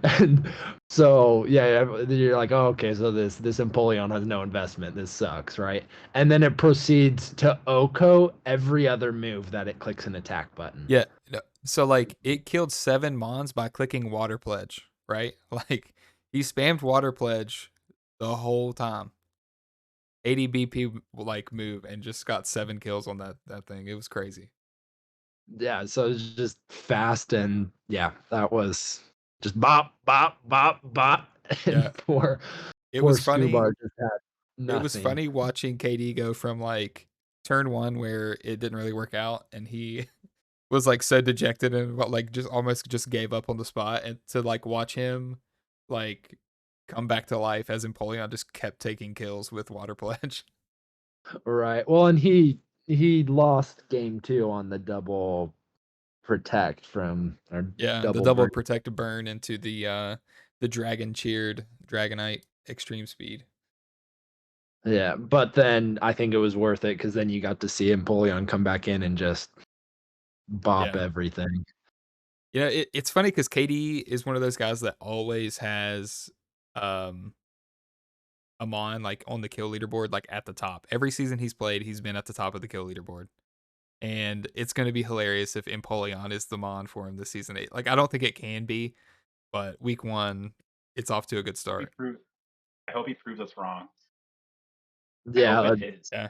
[SPEAKER 3] And so yeah, you're like, oh, okay, so this Empoleon has no investment. This sucks, right? And then it proceeds to Oko every other move that it clicks an attack button.
[SPEAKER 1] Yeah. No, so like it killed 7 Mons by clicking Water Pledge, right? Like he spammed Water Pledge the whole time. 80 BP like move and just got 7 kills on that thing. It was crazy.
[SPEAKER 3] Yeah, so it's just fast and yeah, that was just bop bop bop bop,
[SPEAKER 1] Yeah.
[SPEAKER 3] and
[SPEAKER 1] It
[SPEAKER 3] poor
[SPEAKER 1] was funny.
[SPEAKER 3] Scubar just had
[SPEAKER 1] It was
[SPEAKER 3] nothing.
[SPEAKER 1] funny watching KD go from like turn 1 where it didn't really work out and he was like so dejected and like just almost just gave up on the spot and to like watch him like come back to life as Empoleon just kept taking kills with Water Pledge.
[SPEAKER 3] Right. Well, and he lost game 2 on the double protect from or
[SPEAKER 1] Yeah, the
[SPEAKER 3] double
[SPEAKER 1] double
[SPEAKER 3] burn.
[SPEAKER 1] protective burn into the dragon cheered Dragonite extreme speed.
[SPEAKER 3] Yeah, but then I think it was worth it because then you got to see Empoleon come back in and just bop
[SPEAKER 1] Yeah.
[SPEAKER 3] everything.
[SPEAKER 1] Yeah, it's funny because KD is one of those guys that always has um Amon like on the kill leaderboard, like at the top. Every season he's played, he's been at the top of the kill leaderboard. And it's gonna be hilarious if Empoleon is the Mon for him this season 8. Like I don't think it can be, but week 1, it's off to a good
[SPEAKER 2] He
[SPEAKER 1] start.
[SPEAKER 2] proves. I hope he proves us wrong. I hope
[SPEAKER 3] Yeah,
[SPEAKER 2] it is.
[SPEAKER 1] Yeah.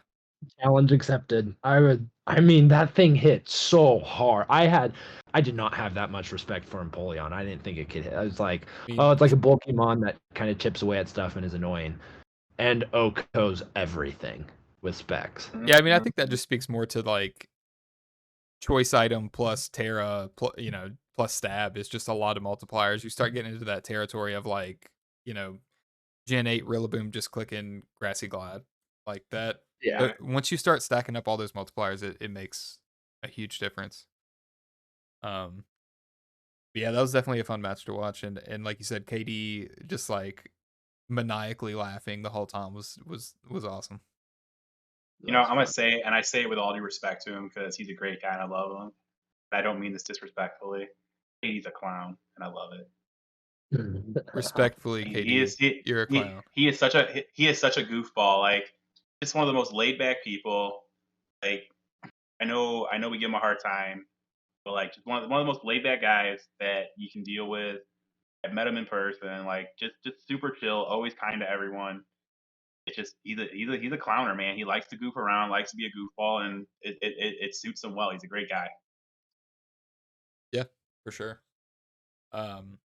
[SPEAKER 3] challenge accepted. I mean, that thing hit so hard. I did not have that much respect for Empoleon. I didn't think it could hit. I was like,
[SPEAKER 1] I
[SPEAKER 3] oh,
[SPEAKER 1] mean,
[SPEAKER 3] it's like a bulky mon that kind of chips away at stuff and is annoying. And Oko's everything with specs.
[SPEAKER 1] yeah, I mean, I
[SPEAKER 2] Mhm.
[SPEAKER 1] think that just speaks more to like choice item plus Terra, plus stab is just a lot of multipliers. You start getting into that territory of like, you know, Gen 8 Rillaboom just clicking Grassy Glide. Like that.
[SPEAKER 3] Yeah.
[SPEAKER 1] Once you start stacking up all those multipliers, it makes a huge difference. Um, yeah, that was definitely a fun match to watch, and like you said, KD just like maniacally laughing the whole time was awesome.
[SPEAKER 2] You know,
[SPEAKER 3] That's
[SPEAKER 2] I'm gonna
[SPEAKER 3] fun.
[SPEAKER 2] say, and I say it with all due respect to him because he's a great guy and I love him. I don't mean this disrespectfully. He's a clown, and I love it.
[SPEAKER 1] Respectfully,
[SPEAKER 2] He
[SPEAKER 1] KD,
[SPEAKER 2] is he,
[SPEAKER 1] you're a
[SPEAKER 2] he
[SPEAKER 1] clown.
[SPEAKER 2] he is such a he is such a goofball. Like just one of the most laid back people. Like I know we give him a hard time, but like just one of the most laid back guys that you can deal with. I've met him in person. Like just super chill, always kind to everyone. It's just he's a clowner, man. He likes to goof around, likes to be a goofball, and it suits him well. He's a great guy.
[SPEAKER 1] Yeah, for sure. Um,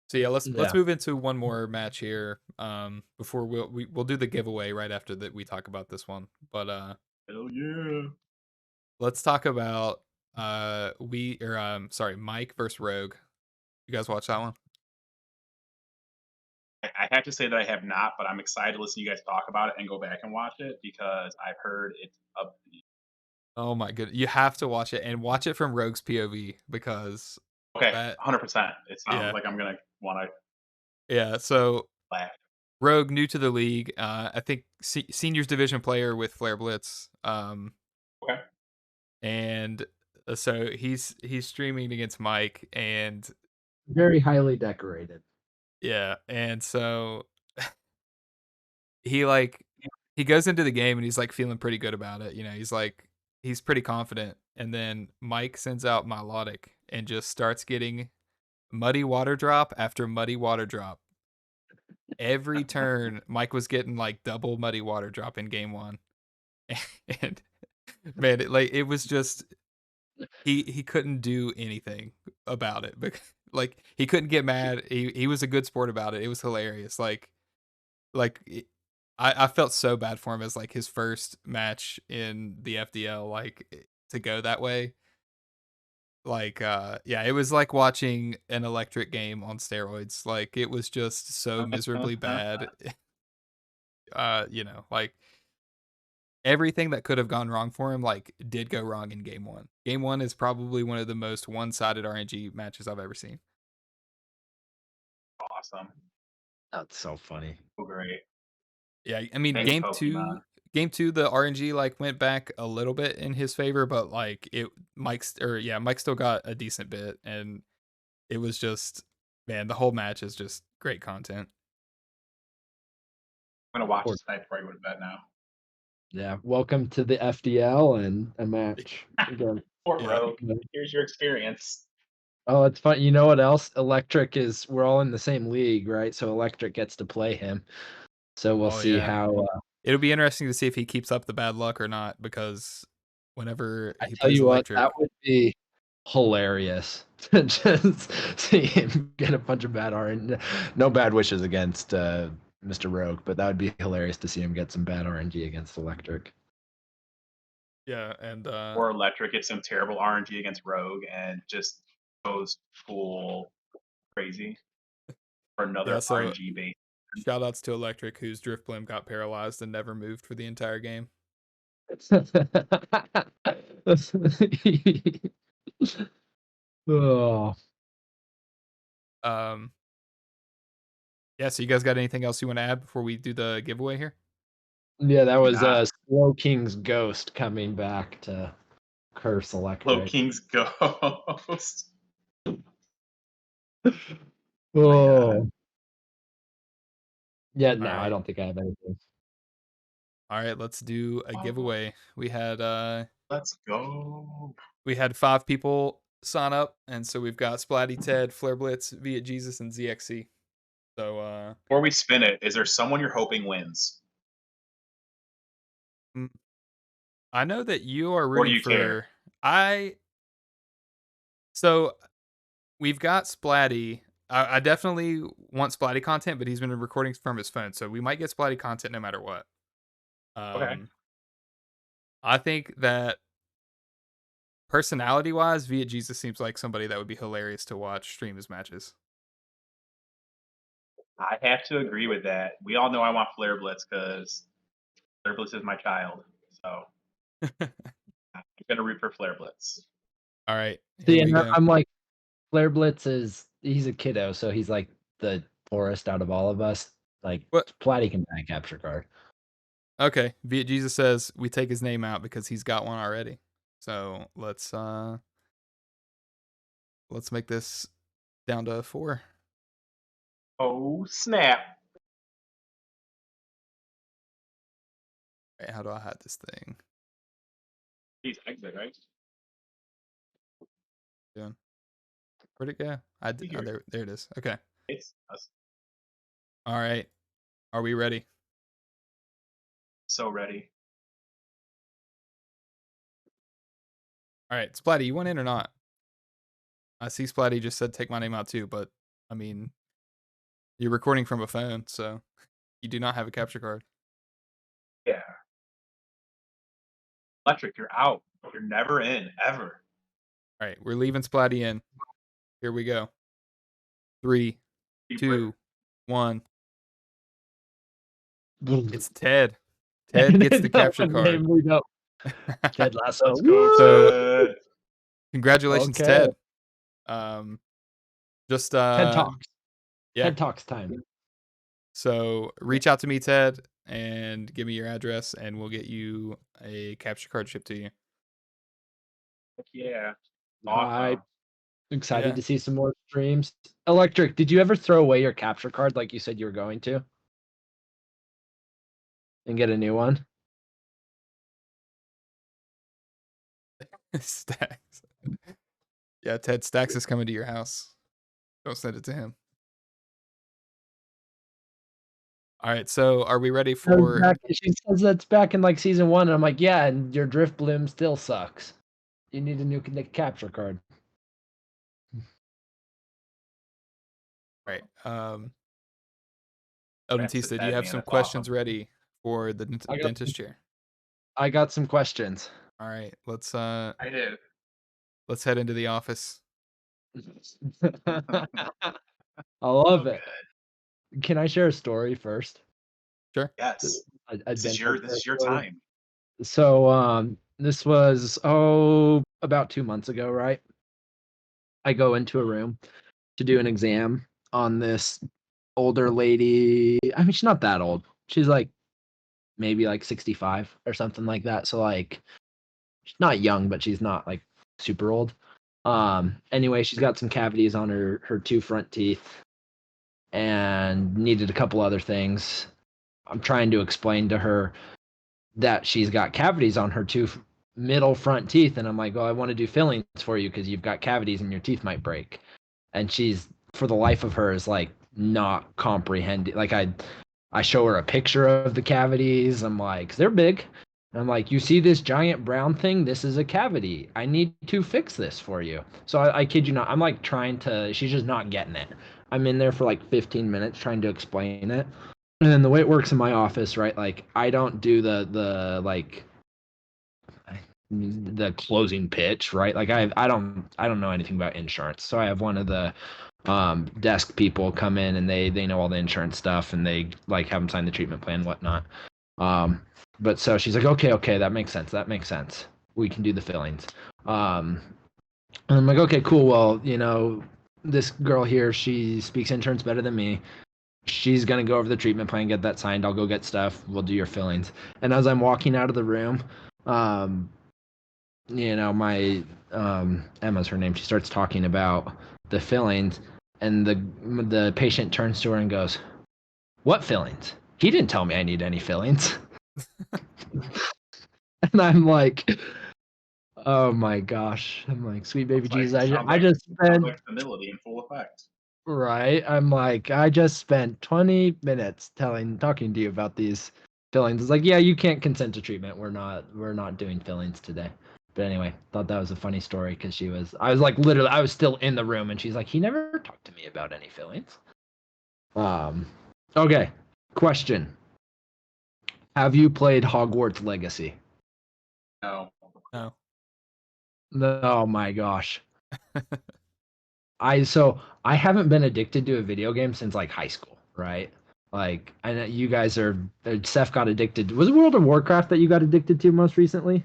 [SPEAKER 1] so yeah, let's
[SPEAKER 3] Yeah.
[SPEAKER 1] move into one more match here. Before we'll do the giveaway right after that we talk about this one. But
[SPEAKER 2] Hell yeah.
[SPEAKER 1] let's talk about sorry, Mike versus Rogue. You guys watch that one?
[SPEAKER 2] I have to say that I have not, but I'm excited to listen to you guys talk about it and go back and watch it because I've heard it's up.
[SPEAKER 1] Oh my goodness, you have to watch it and watch it from Rogue's POV because
[SPEAKER 2] Okay,
[SPEAKER 1] that
[SPEAKER 2] 100%. It sounds
[SPEAKER 1] yeah
[SPEAKER 2] like I'm gonna want to
[SPEAKER 1] yeah. So
[SPEAKER 2] laugh.
[SPEAKER 1] Rogue new to the league, I think seniors division player with Flare Blitz,
[SPEAKER 2] Okay.
[SPEAKER 1] and so he's streaming against Mike and
[SPEAKER 3] Very highly decorated.
[SPEAKER 1] yeah, and so he like he goes into the game and he's like feeling pretty good about it. You know, he's pretty confident. And then Mike sends out Melodic and just starts getting muddy water drop after muddy water drop. Every turn, Mike was getting like double muddy water drop in game one. And man, it was just he couldn't do anything about it. But like he couldn't get mad. He was a good sport about it. It was hilarious. Like I felt so bad for him as like his first match in the FDL, like to go that way. Like yeah, it was like watching an electric game on steroids. Like it was just so miserably bad. You know, like everything that could have gone wrong for him like did go wrong in game 1. Game 1 is probably one of the most one-sided RNG matches I've ever seen.
[SPEAKER 2] Awesome.
[SPEAKER 3] That's so funny.
[SPEAKER 2] Oh, great.
[SPEAKER 1] Yeah, I mean
[SPEAKER 2] Thanks, Pokemon.
[SPEAKER 1] game 2 the RNG like went back a little bit in his favor, but like Mike still got a decent bit, and it was just, man, the whole match is just great content.
[SPEAKER 2] I'm gonna watch
[SPEAKER 3] Or
[SPEAKER 2] this tonight before I go to bed now.
[SPEAKER 3] yeah, welcome to the FDL and a match again.
[SPEAKER 2] Poor
[SPEAKER 1] Yeah.
[SPEAKER 2] Rogue. Here's your experience.
[SPEAKER 3] Oh, it's fun. You know what else? Electric is we're all in the same league, right? So Electric gets to play him. So we'll
[SPEAKER 1] Oh
[SPEAKER 3] see
[SPEAKER 1] yeah.
[SPEAKER 3] how
[SPEAKER 1] It'll be interesting to see if he keeps up the bad luck or not, because whenever
[SPEAKER 3] I
[SPEAKER 1] he
[SPEAKER 3] tell
[SPEAKER 1] plays
[SPEAKER 3] you what, that
[SPEAKER 1] electric,
[SPEAKER 3] would be hilarious to just see him get a bunch of bad RNG. No bad wishes against Mr. Rogue, but that would be hilarious to see him get some bad RNG against Electric.
[SPEAKER 1] yeah, and
[SPEAKER 2] Or Electric gets some terrible RNG against Rogue and just goes full crazy for
[SPEAKER 1] yeah,
[SPEAKER 2] another
[SPEAKER 1] so
[SPEAKER 2] RNG base.
[SPEAKER 1] shout outs to Electric, whose drift blim got paralyzed and never moved for the entire game.
[SPEAKER 3] Oh.
[SPEAKER 1] Um, yeah, so you guys got anything else you want to add before we do the giveaway here?
[SPEAKER 3] Yeah, that was
[SPEAKER 2] Not
[SPEAKER 3] Slow King's ghost coming back to curse
[SPEAKER 2] Low
[SPEAKER 3] Electric.
[SPEAKER 2] King's Ghost. Man.
[SPEAKER 3] Oh. Yeah,
[SPEAKER 1] All
[SPEAKER 3] no, I
[SPEAKER 1] right.
[SPEAKER 3] don't think I have anything.
[SPEAKER 1] All right, let's do a
[SPEAKER 2] Oh,
[SPEAKER 1] giveaway.
[SPEAKER 2] let's go.
[SPEAKER 1] We had 5 people sign up, and so we've got Splatty, Ted, Flare Blitz, Viet Jesus, and ZXC. So
[SPEAKER 2] Before we spin it, is there someone you're hoping wins?
[SPEAKER 1] mm, I know that you are
[SPEAKER 2] Or do
[SPEAKER 1] rooting
[SPEAKER 2] you care?
[SPEAKER 1] for I so we've got Splatty. I definitely want Splatty content, but he's been recording from his phone, so we might get Splatty content no matter what.
[SPEAKER 2] Okay.
[SPEAKER 1] Um, I think that personality wise, Viet Jesus seems like somebody that would be hilarious to watch stream his matches.
[SPEAKER 2] I have to agree with that. We all know I want Flare Blitz because Flare Blitz is my child. So I'm gonna root for Flare Blitz.
[SPEAKER 1] All right, here
[SPEAKER 3] See,
[SPEAKER 1] we
[SPEAKER 3] and
[SPEAKER 1] go.
[SPEAKER 3] I'm like, Flare Blitz he's a kiddo, so he's like the poorest out of all of us. Like,
[SPEAKER 1] What?
[SPEAKER 3] Platty can buy a capture card.
[SPEAKER 1] Okay, Viet Jesus says we take his name out because he's got one already. So let's make this down to 4.
[SPEAKER 2] Oh snap!
[SPEAKER 1] All right, how do I hide this thing?
[SPEAKER 2] He's exit, right?
[SPEAKER 1] Doing. Where'd it go?
[SPEAKER 2] Here.
[SPEAKER 1] There it is. Okay.
[SPEAKER 2] It's us.
[SPEAKER 1] All right. Are we ready?
[SPEAKER 2] So ready.
[SPEAKER 1] All right, Splatty, you want in or not? I see Splatty just said take my name out too, but I mean, you're recording from a phone, so you do not have a capture card.
[SPEAKER 2] Yeah. Electric, you're out. You're never in, ever.
[SPEAKER 1] All right, we're leaving Splatty in. Here we go. 3,
[SPEAKER 2] Keep rip.
[SPEAKER 1] 2, 1. It's Ted. Ted
[SPEAKER 3] And
[SPEAKER 1] gets the
[SPEAKER 3] then that
[SPEAKER 1] capture
[SPEAKER 3] one
[SPEAKER 1] card.
[SPEAKER 3] name we know. Ted Lasso.
[SPEAKER 2] Let's go,
[SPEAKER 1] So,
[SPEAKER 2] Ted.
[SPEAKER 1] congratulations,
[SPEAKER 3] Okay.
[SPEAKER 1] Ted. Um, just
[SPEAKER 3] Ted Talks.
[SPEAKER 1] yeah.
[SPEAKER 3] Ted Talks time.
[SPEAKER 1] So reach out to me, Ted, and give me your address, and we'll get you a capture card shipped to you.
[SPEAKER 2] Heck yeah.
[SPEAKER 3] Hi.
[SPEAKER 2] Awesome.
[SPEAKER 3] Excited
[SPEAKER 1] Yeah.
[SPEAKER 3] to see some more streams. Electric, did you ever throw away your capture card like you said you were going to? and get a new one.
[SPEAKER 1] Stacks. Yeah, Ted Stacks is coming to your house. Don't send it to him. All right, so are we ready for?
[SPEAKER 3] She says that's back in like season 1, and I'm like, yeah, and your drift bloom still sucks. You need a new capture card.
[SPEAKER 1] Right. Eldon
[SPEAKER 2] That's
[SPEAKER 1] Tista, do you
[SPEAKER 2] at
[SPEAKER 1] have
[SPEAKER 2] me, and
[SPEAKER 1] some
[SPEAKER 2] that's
[SPEAKER 1] questions
[SPEAKER 2] awesome.
[SPEAKER 1] ready for the
[SPEAKER 3] I got
[SPEAKER 1] dentist chair?
[SPEAKER 3] I got some questions.
[SPEAKER 1] All right,
[SPEAKER 2] I do.
[SPEAKER 1] let's head into the office.
[SPEAKER 3] I love
[SPEAKER 2] So
[SPEAKER 3] it.
[SPEAKER 2] good.
[SPEAKER 3] Can I share a story first?
[SPEAKER 2] Yes.
[SPEAKER 3] A dental
[SPEAKER 2] This
[SPEAKER 3] care
[SPEAKER 2] is your
[SPEAKER 3] story.
[SPEAKER 2] time.
[SPEAKER 3] So, this was, about 2 months ago, right? I go into a room to do an exam on this older lady. I mean, she's not that old. She's like maybe like 65 or something like that. So like she's not young, but she's not like super old. Anyway, she's got some cavities on her two front teeth and needed a couple other things. I'm trying to explain to her that she's got cavities on her two middle front teeth, and I'm like, "Well, I want to do fillings for you because you've got cavities and your teeth might break." And she's, for the life of her, is like not comprehending. Like I show her a picture of the cavities. I'm like, they're big. I'm like, you see this giant brown thing? This is a cavity. I need to fix this for you. So I kid you not. I'm like trying to. She's just not getting it. I'm in there for like 15 minutes trying to explain it. And then the way it works in my office, right? Like I don't do the like the closing pitch, right? Like I don't know anything about insurance. So I have one of the desk people come in, and they know all the insurance stuff, and they like have them sign the treatment plan and whatnot. Um, but so she's like, okay, that makes sense. That makes sense. We can do the fillings. And I'm like, okay, cool. Well, this girl here, she speaks insurance better than me. She's gonna go over the treatment plan, get that signed. I'll go get stuff. We'll do your fillings. And as I'm walking out of the room, um, my Emma's her name. She starts talking about the fillings, and the patient turns to her and goes, "What fillings? He didn't tell me I need any fillings." And I'm like, "Oh my gosh!" I'm like, "Sweet baby Jesus, I just
[SPEAKER 2] Sounds
[SPEAKER 3] spent."
[SPEAKER 2] like senility in full effect.
[SPEAKER 3] Right. I'm like, I just spent 20 minutes talking to you about these fillings. It's like, yeah, you can't consent to treatment. We're not doing fillings today. But anyway, thought that was a funny story because I was like, literally, I was still in the room, and she's like, he never talked to me about any fillings. Um, okay. Question. Have you played Hogwarts Legacy?
[SPEAKER 2] No.
[SPEAKER 1] No.
[SPEAKER 3] No, oh my gosh. I haven't been addicted to a video game since like high school, right? Like I know you guys are. Seth got addicted. Was it World of Warcraft that you got addicted to most recently?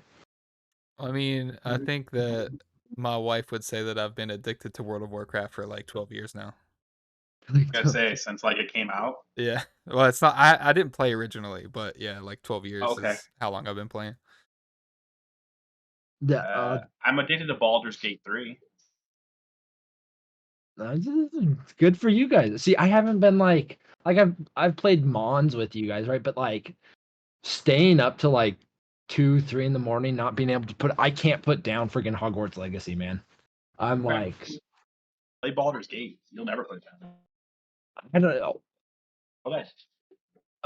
[SPEAKER 1] I mean, I think that my wife would say that I've been addicted to World of Warcraft for like 12 years now.
[SPEAKER 2] I gotta say, since like it came out.
[SPEAKER 1] Yeah. Well, it's not. I didn't play originally, but yeah, like 12
[SPEAKER 2] Oh,
[SPEAKER 1] years
[SPEAKER 2] okay.
[SPEAKER 1] is how long I've been playing.
[SPEAKER 3] Yeah,
[SPEAKER 2] I'm addicted to Baldur's Gate 3.
[SPEAKER 3] it's good for you guys. See, I haven't been like I've played Mons with you guys, right? But like staying up to like 2, 3 in the morning, not being able to I can't put down freaking Hogwarts Legacy, man. I'm
[SPEAKER 2] Okay.
[SPEAKER 3] like,
[SPEAKER 2] Play Baldur's Gate. You'll never play that.
[SPEAKER 3] I don't know.
[SPEAKER 2] Okay.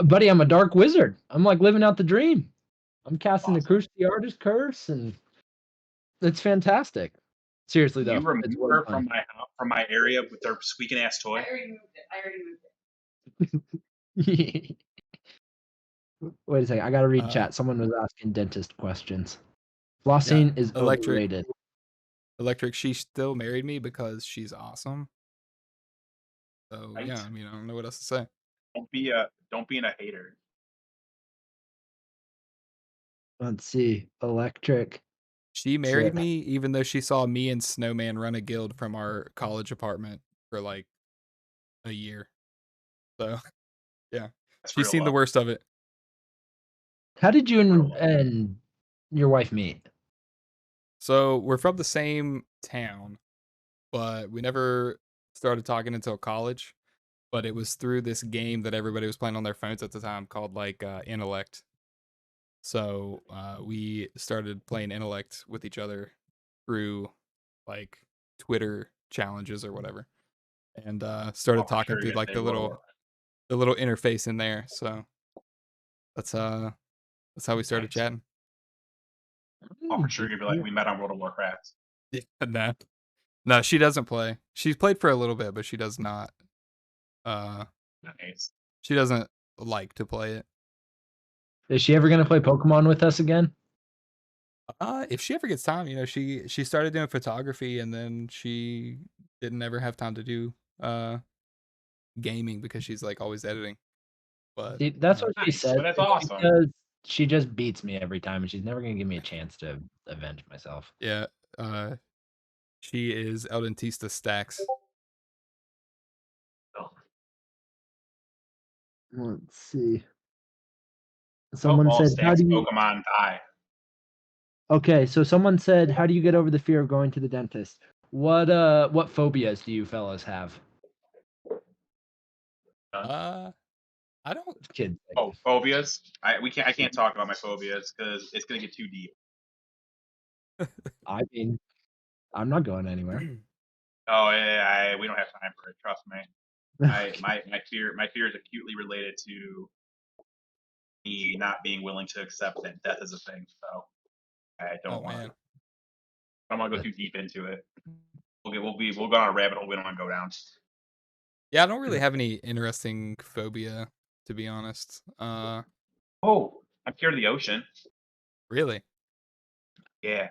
[SPEAKER 3] Buddy, I'm a dark wizard. I'm like living out the dream. I'm casting the
[SPEAKER 2] Awesome.
[SPEAKER 3] Curse the Artist curse, and it's fantastic. Seriously
[SPEAKER 2] You
[SPEAKER 3] though, it's
[SPEAKER 2] remove
[SPEAKER 3] really
[SPEAKER 2] her
[SPEAKER 3] fun.
[SPEAKER 2] from my area with their squeaking ass toy.
[SPEAKER 3] Wait a second, I gotta read
[SPEAKER 1] Uh,
[SPEAKER 3] chat. Someone was asking dentist questions.
[SPEAKER 1] yeah,
[SPEAKER 3] Flossing is
[SPEAKER 1] electric.
[SPEAKER 3] overrated.
[SPEAKER 1] Electric. She still married me because she's awesome. So
[SPEAKER 2] Right?
[SPEAKER 1] yeah, I mean, I don't know what else to say.
[SPEAKER 2] Don't be a hater.
[SPEAKER 3] Let's see. Electric.
[SPEAKER 1] She
[SPEAKER 3] So
[SPEAKER 1] married me even though she saw me and Snowman run a guild from our college apartment for like a year. So yeah,
[SPEAKER 2] That's
[SPEAKER 1] she's
[SPEAKER 2] real
[SPEAKER 1] seen the
[SPEAKER 2] love.
[SPEAKER 1] worst of it.
[SPEAKER 3] how did you
[SPEAKER 2] Real
[SPEAKER 3] and,
[SPEAKER 2] love.
[SPEAKER 3] and your wife meet?
[SPEAKER 1] So we're from the same town, but we never started talking until college. but it was through this game that everybody was playing on their phones at the time called like Intellect. So we started playing Intellect with each other through like Twitter challenges or whatever, and
[SPEAKER 2] Oh,
[SPEAKER 1] started
[SPEAKER 2] for
[SPEAKER 1] talking
[SPEAKER 2] sure,
[SPEAKER 1] through
[SPEAKER 2] you're gonna
[SPEAKER 1] like
[SPEAKER 2] say World of Warcraft.
[SPEAKER 1] the little interface in there. So that's that's how we started
[SPEAKER 2] Nice.
[SPEAKER 1] chatting.
[SPEAKER 2] Oh, for
[SPEAKER 3] Mm,
[SPEAKER 2] sure, you'd be like, we met on World of Warcraft.
[SPEAKER 1] Yeah, nah. No, she doesn't play. She's played for a little bit, but she does not. Uh,
[SPEAKER 2] Nice.
[SPEAKER 1] she doesn't like to play it.
[SPEAKER 3] Is she ever gonna play Pokemon with us again?
[SPEAKER 1] If she ever gets time, she started doing photography and then she didn't ever have time to do gaming because she's like always editing. But
[SPEAKER 3] See, that's what she
[SPEAKER 2] Nice.
[SPEAKER 3] says.
[SPEAKER 2] Well, that's
[SPEAKER 3] And
[SPEAKER 2] awesome.
[SPEAKER 3] she just beats me every time, and she's never gonna give me a chance to avenge myself.
[SPEAKER 1] yeah, uh, she is Eldentista Stacks.
[SPEAKER 3] Oh. Let's see.
[SPEAKER 2] Oh,
[SPEAKER 3] Someone
[SPEAKER 2] all
[SPEAKER 3] said, "How
[SPEAKER 2] stacks
[SPEAKER 3] do you?"
[SPEAKER 2] Pokemon die.
[SPEAKER 3] Okay, so someone said, "How do you get over the fear of going to the dentist?" What phobias do you fellas have?
[SPEAKER 2] Done.
[SPEAKER 1] I don't.
[SPEAKER 3] Kids.
[SPEAKER 2] Oh, phobias. I can't talk about my phobias because it's gonna get too deep.
[SPEAKER 3] I mean, I'm not going anywhere.
[SPEAKER 2] Oh yeah, we don't have time for it. Trust me. I
[SPEAKER 3] Okay.
[SPEAKER 2] my fear is acutely related to me not being willing to accept that death is a thing. So I
[SPEAKER 1] Oh
[SPEAKER 2] don't want to.
[SPEAKER 1] man.
[SPEAKER 2] I don't want to go too deep into it. We'll go on a rabbit hole we don't want to go down.
[SPEAKER 1] Yeah, I don't really have any interesting phobia to be honest.
[SPEAKER 2] Oh, I'm scared of the ocean.
[SPEAKER 1] Really?
[SPEAKER 2] Yeah.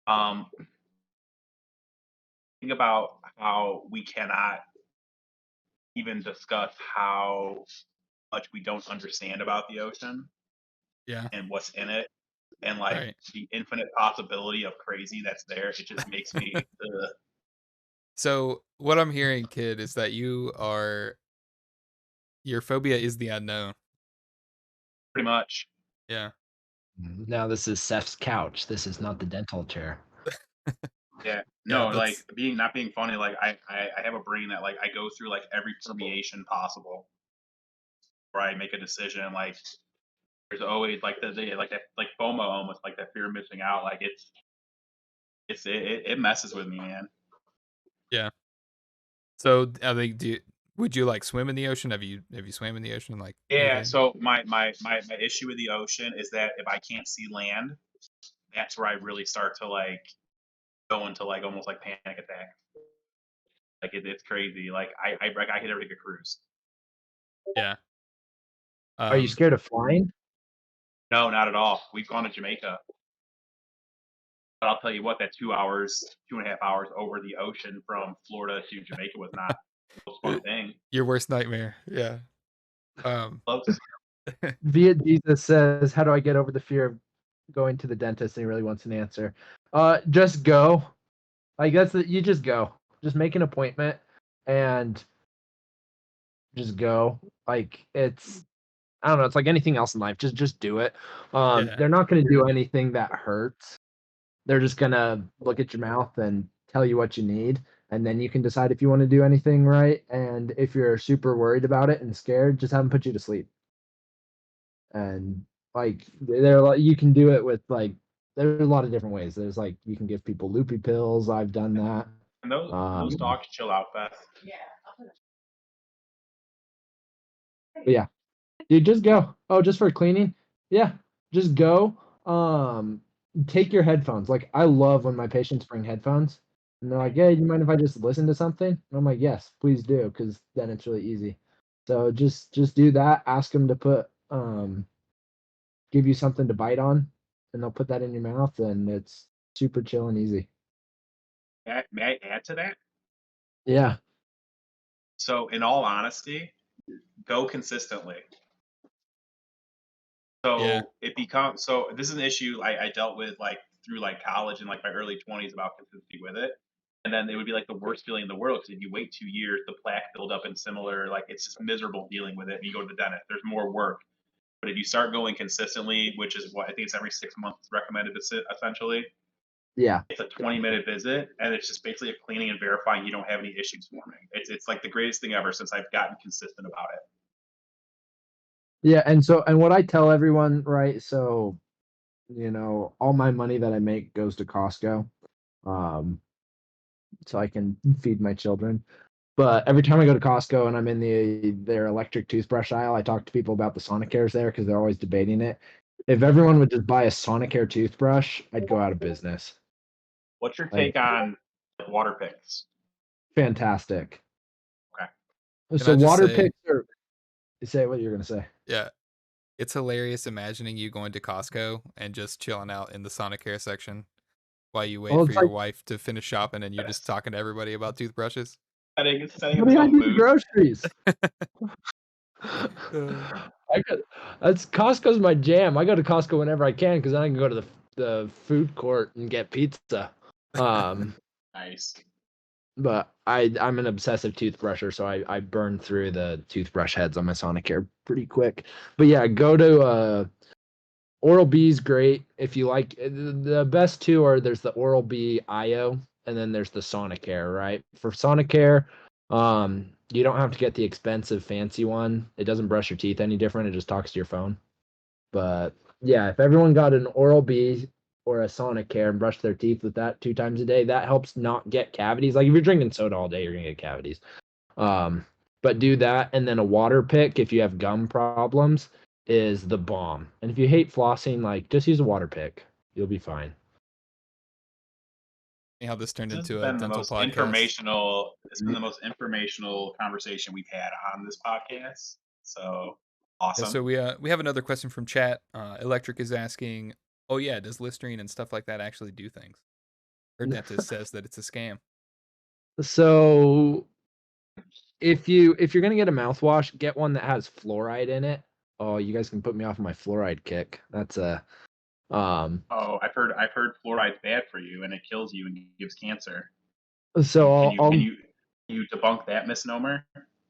[SPEAKER 2] Um, think about how we cannot even discuss how much we don't understand about the ocean
[SPEAKER 1] Yeah.
[SPEAKER 2] and what's in it, and like
[SPEAKER 1] Right.
[SPEAKER 2] the infinite possibility of crazy that's there. It just makes me
[SPEAKER 1] So what I'm hearing, kid, is that your phobia is the unknown.
[SPEAKER 2] pretty much.
[SPEAKER 1] Yeah.
[SPEAKER 3] Now this is Seth's couch. This is not the dental chair.
[SPEAKER 2] Yeah.
[SPEAKER 1] Yeah,
[SPEAKER 2] No, like
[SPEAKER 1] that's
[SPEAKER 2] being not being funny. Like I have a brain that like I go through like every permeation possible where I make a decision. Like there's always like the like that like FOMO, almost like that fear of missing out. Like it messes with me, man.
[SPEAKER 1] yeah. So I think would you like swim in the ocean? Have you swam in the ocean like
[SPEAKER 2] Yeah.
[SPEAKER 1] anything?
[SPEAKER 2] So my issue with the ocean is that if I can't see land, that's where I really start to like go into like almost like panic attack. Like it's crazy. Like I could never take a cruise.
[SPEAKER 1] Yeah.
[SPEAKER 3] Are you
[SPEAKER 1] Um
[SPEAKER 3] scared of flying?
[SPEAKER 2] No, not at all. We've gone to Jamaica, but I'll tell you what, that 2 hours, 2.5 hours over the ocean from Florida to Jamaica was not the most fun
[SPEAKER 1] uh,
[SPEAKER 2] thing.
[SPEAKER 1] your worst nightmare. Yeah. Um
[SPEAKER 2] Close.
[SPEAKER 3] Viet Jesus says, "How do I get over the fear of going to the dentist?" And he really wants an answer. Just go. Like you just go. Just make an appointment and just go. Like it's I don't know, it's like anything else in life. Just do it.
[SPEAKER 1] yeah.
[SPEAKER 3] They're not gonna do anything that hurts. They're just gonna look at your mouth and tell you what you need, and then you can decide if you want to do anything right. And if you're super worried about it and scared, just have them put you to sleep. And like you can do it with like there's a lot of different ways. There's like you can give people loopy pills. I've done that.
[SPEAKER 2] And those
[SPEAKER 3] Um,
[SPEAKER 2] dogs chill out fast.
[SPEAKER 3] but yeah, dude, just go. Oh, just for cleaning? Yeah, just go. Take your headphones. Like I love when my patients bring headphones and they're like, "Hey, do you mind if I just listen to something?" And I'm like, "Yes, please do," because then it's really easy. So just do that. Ask them to give you something to bite on, and they'll put that in your mouth, and it's super chill and easy.
[SPEAKER 2] May I add to that?
[SPEAKER 3] Yeah.
[SPEAKER 2] So, in all honesty, go consistently.
[SPEAKER 1] Yeah.
[SPEAKER 2] So it becomes so this is an issue I dealt with like through like college and like my early 20s about consistency with it. And then it would be like the worst feeling in the world because if you wait 2 years, the plaque build up and similar, like it's just miserable dealing with it. And you go to the dentist, there's more work. But if you start going consistently, which is what I think it's every 6 months recommended to sit essentially,
[SPEAKER 3] Yeah.
[SPEAKER 2] It's a 20-minute visit, and it's just basically a cleaning and verifying you don't have any issues forming. It's like the greatest thing ever since I've gotten consistent about it.
[SPEAKER 3] Yeah, and what I tell everyone, right? So, all my money that I make goes to Costco, um, so I can feed my children. But every time I go to Costco and I'm in their electric toothbrush aisle, I talk to people about the Sonicares there because they're always debating it. If everyone would just buy a Sonicare toothbrush, I'd go out of business.
[SPEAKER 2] What's your
[SPEAKER 3] Like,
[SPEAKER 2] take on water picks?
[SPEAKER 3] fantastic.
[SPEAKER 2] Okay.
[SPEAKER 1] Can
[SPEAKER 3] So
[SPEAKER 1] I just
[SPEAKER 3] water
[SPEAKER 1] say,
[SPEAKER 3] picks are say what you're gonna say.
[SPEAKER 1] yeah, it's hilarious imagining you going to Costco and just chilling out in the Sonicare section while you wait
[SPEAKER 3] Well,
[SPEAKER 1] for
[SPEAKER 3] it's
[SPEAKER 1] your
[SPEAKER 3] like,
[SPEAKER 1] wife to finish shopping and you're just
[SPEAKER 2] Yes.
[SPEAKER 1] talking to everybody about toothbrushes.
[SPEAKER 2] Setting up
[SPEAKER 3] what do
[SPEAKER 2] his
[SPEAKER 3] I
[SPEAKER 2] own
[SPEAKER 3] need
[SPEAKER 2] booth.
[SPEAKER 3] groceries?
[SPEAKER 1] Uh,
[SPEAKER 3] I got that's Costco's my jam. I go to Costco whenever I can because then I can go to the food court and get pizza. Um,
[SPEAKER 2] Nice.
[SPEAKER 3] but I'm an obsessive toothbrusher, so I burn through the toothbrush heads on my Sonicare pretty quick. But yeah, go to Oral B's great if you like. The best two are there's the Oral B IO and then there's the Sonicare, right? For Sonicare, you don't have to get the expensive fancy one. It doesn't brush your teeth any different. It just talks to your phone. But yeah, if everyone got an Oral B or a Sonicare and brushed their teeth with that 2 times a day, that helps not get cavities. Like if you're drinking soda all day, you're gonna get cavities. Um, but do that, and then a water pick if you have gum problems is the bomb. And if you hate flossing, like just use a water pick. You'll be fine.
[SPEAKER 1] how this turned
[SPEAKER 2] This has
[SPEAKER 1] into a
[SPEAKER 2] been the
[SPEAKER 1] dental
[SPEAKER 2] most
[SPEAKER 1] podcast.
[SPEAKER 2] informational. It's been the most informational conversation we've had on this podcast. So
[SPEAKER 1] Yeah, so
[SPEAKER 2] awesome.
[SPEAKER 1] we have another question from chat. Electric is asking, "Oh yeah, does Listerine and stuff like that actually do things?" Her dentist says that it's a scam.
[SPEAKER 3] So if you're gonna get a mouthwash, get one that has fluoride in it. Oh, you guys can put me off my fluoride kick. That's a
[SPEAKER 2] Oh, I've heard fluoride's bad for you and it kills you and gives cancer.
[SPEAKER 3] so
[SPEAKER 2] Can
[SPEAKER 3] I'll,
[SPEAKER 2] you can
[SPEAKER 3] I'll
[SPEAKER 2] you can you debunk that misnomer?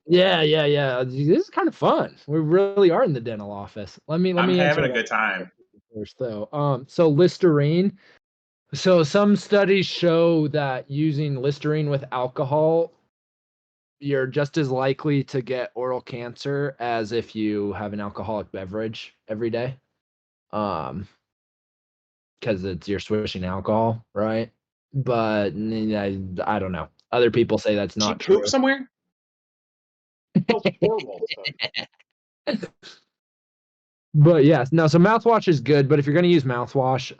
[SPEAKER 3] yeah. This is kind of fun. We really are in the dental office. Let
[SPEAKER 2] I'm
[SPEAKER 3] me
[SPEAKER 2] having
[SPEAKER 3] answer
[SPEAKER 2] a
[SPEAKER 3] that
[SPEAKER 2] good time.
[SPEAKER 3] first though. So Listerine. So some studies show that using Listerine with alcohol, you're just as likely to get oral cancer as if you have an alcoholic beverage every day. Um, because it's you're switching alcohol, right? But I don't know. Other people say that's
[SPEAKER 2] She
[SPEAKER 3] not
[SPEAKER 2] pooped
[SPEAKER 3] true.
[SPEAKER 2] somewhere? That was horrible.
[SPEAKER 3] But yes, no. So mouthwash is good, but if you're going to use mouthwash,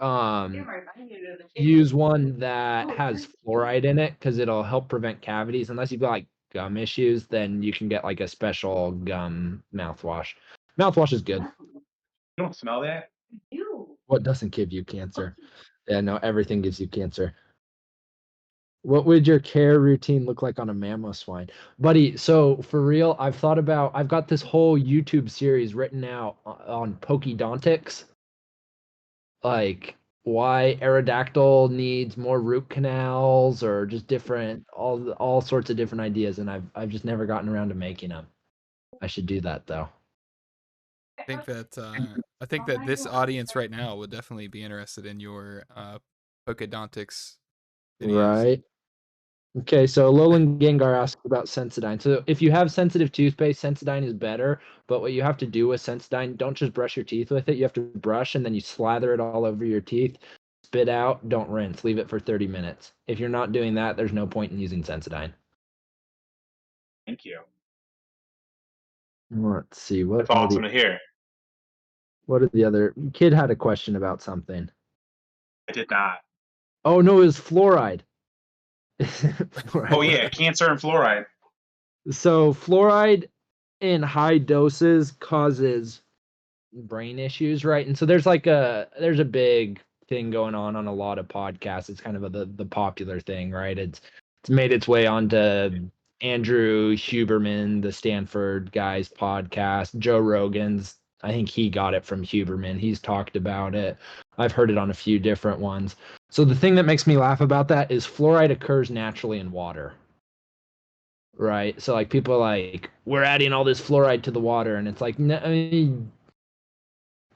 [SPEAKER 3] use one that has fluoride in it because it'll help prevent cavities. Unless you've got like gum issues, then you can get like a special gum mouthwash. Mouthwash is good.
[SPEAKER 2] You don't smell that?
[SPEAKER 3] What doesn't give you cancer? Yeah, no, everything gives you cancer. What would your care routine look like on a mammo swine? Buddy, so for real, I've got this whole YouTube series written out on Pokedontics, like why Aerodactyl needs more root canals or just different all sorts of different ideas, and I've just never gotten around to making them. I should do that though.
[SPEAKER 1] I think that this audience right now would definitely be interested in your Pokedontics videos.
[SPEAKER 3] Right. Okay, so Lolan Gengar asked about Sensodyne. So if you have sensitive toothpaste, Sensodyne is better. But what you have to do with Sensodyne, don't just brush your teeth with it. You have to brush and then you slather it all over your teeth. Spit out, don't rinse. Leave it for 30 minutes. If you're not doing that, there's no point in using Sensodyne.
[SPEAKER 2] Thank you.
[SPEAKER 3] Let's see
[SPEAKER 2] That's awesome to hear.
[SPEAKER 3] what are the other kid had a question about something.
[SPEAKER 2] I did not.
[SPEAKER 3] Oh no, it was fluoride.
[SPEAKER 2] Oh
[SPEAKER 3] Fluoride.
[SPEAKER 2] yeah, cancer and fluoride.
[SPEAKER 3] So fluoride in high doses causes brain issues, right? And so there's a big thing going on a lot of podcasts. It's kind of the popular thing, right? It's made its way onto Andrew Huberman, the Stanford guy's podcast, Joe Rogan's. I think he got it from Huberman. He's talked about it. I've heard it on a few different ones. So the thing that makes me laugh about that is fluoride occurs naturally in water. Right. So like people are like, we're adding all this fluoride to the water, and it's like, no, I mean,